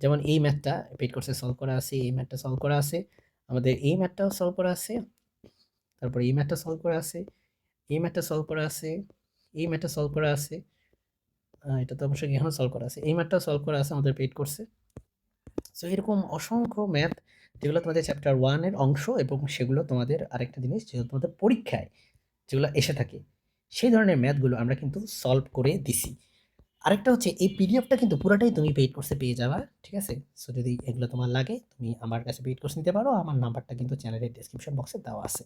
যেমন এই ম্যাথটা পেইড কোর্সে সলভ করা আছে, এই ম্যাথটা সলভ করা আছে, আমাদের এই ম্যাথটাও সলভ করা আছে, তারপরে এই ম্যাথটা সলভ করা আছে, এই ম্যাথটা সলভ করা আছে, এই ম্যাথটা সলভ করা আছে, এটা তো অবশ্যই এখানেও সলভ করা আছে, এই ম্যাথটাও সলভ করা আছে আমাদের পেইড কোর্সে। সো এরকম অসংখ্য ম্যাথ যেগুলো তোমাদের চ্যাপ্টার 1 এর অংশ এবং সেগুলো তোমাদের আরেকটা জিনিস যেগুলো তোমাদের পরীক্ষায় যেগুলো এসে থাকে, সেই ধরনের ম্যাথগুলো আমরা কিন্তু সলভ করে দিছি। আরেকটা হচ্ছে এই পিডিএফটা কিন্তু পুরাটাই তুমি পেইড কোর্সে পেয়ে যাবা। ঠিক আছে? সো যদি এগুলো তোমার লাগে তুমি আমার কাছে পেইড কোর্স নিতে পারো। আমার নাম্বারটা কিন্তু চ্যানেলের ডেসক্রিপশন বক্সে দেওয়া আছে।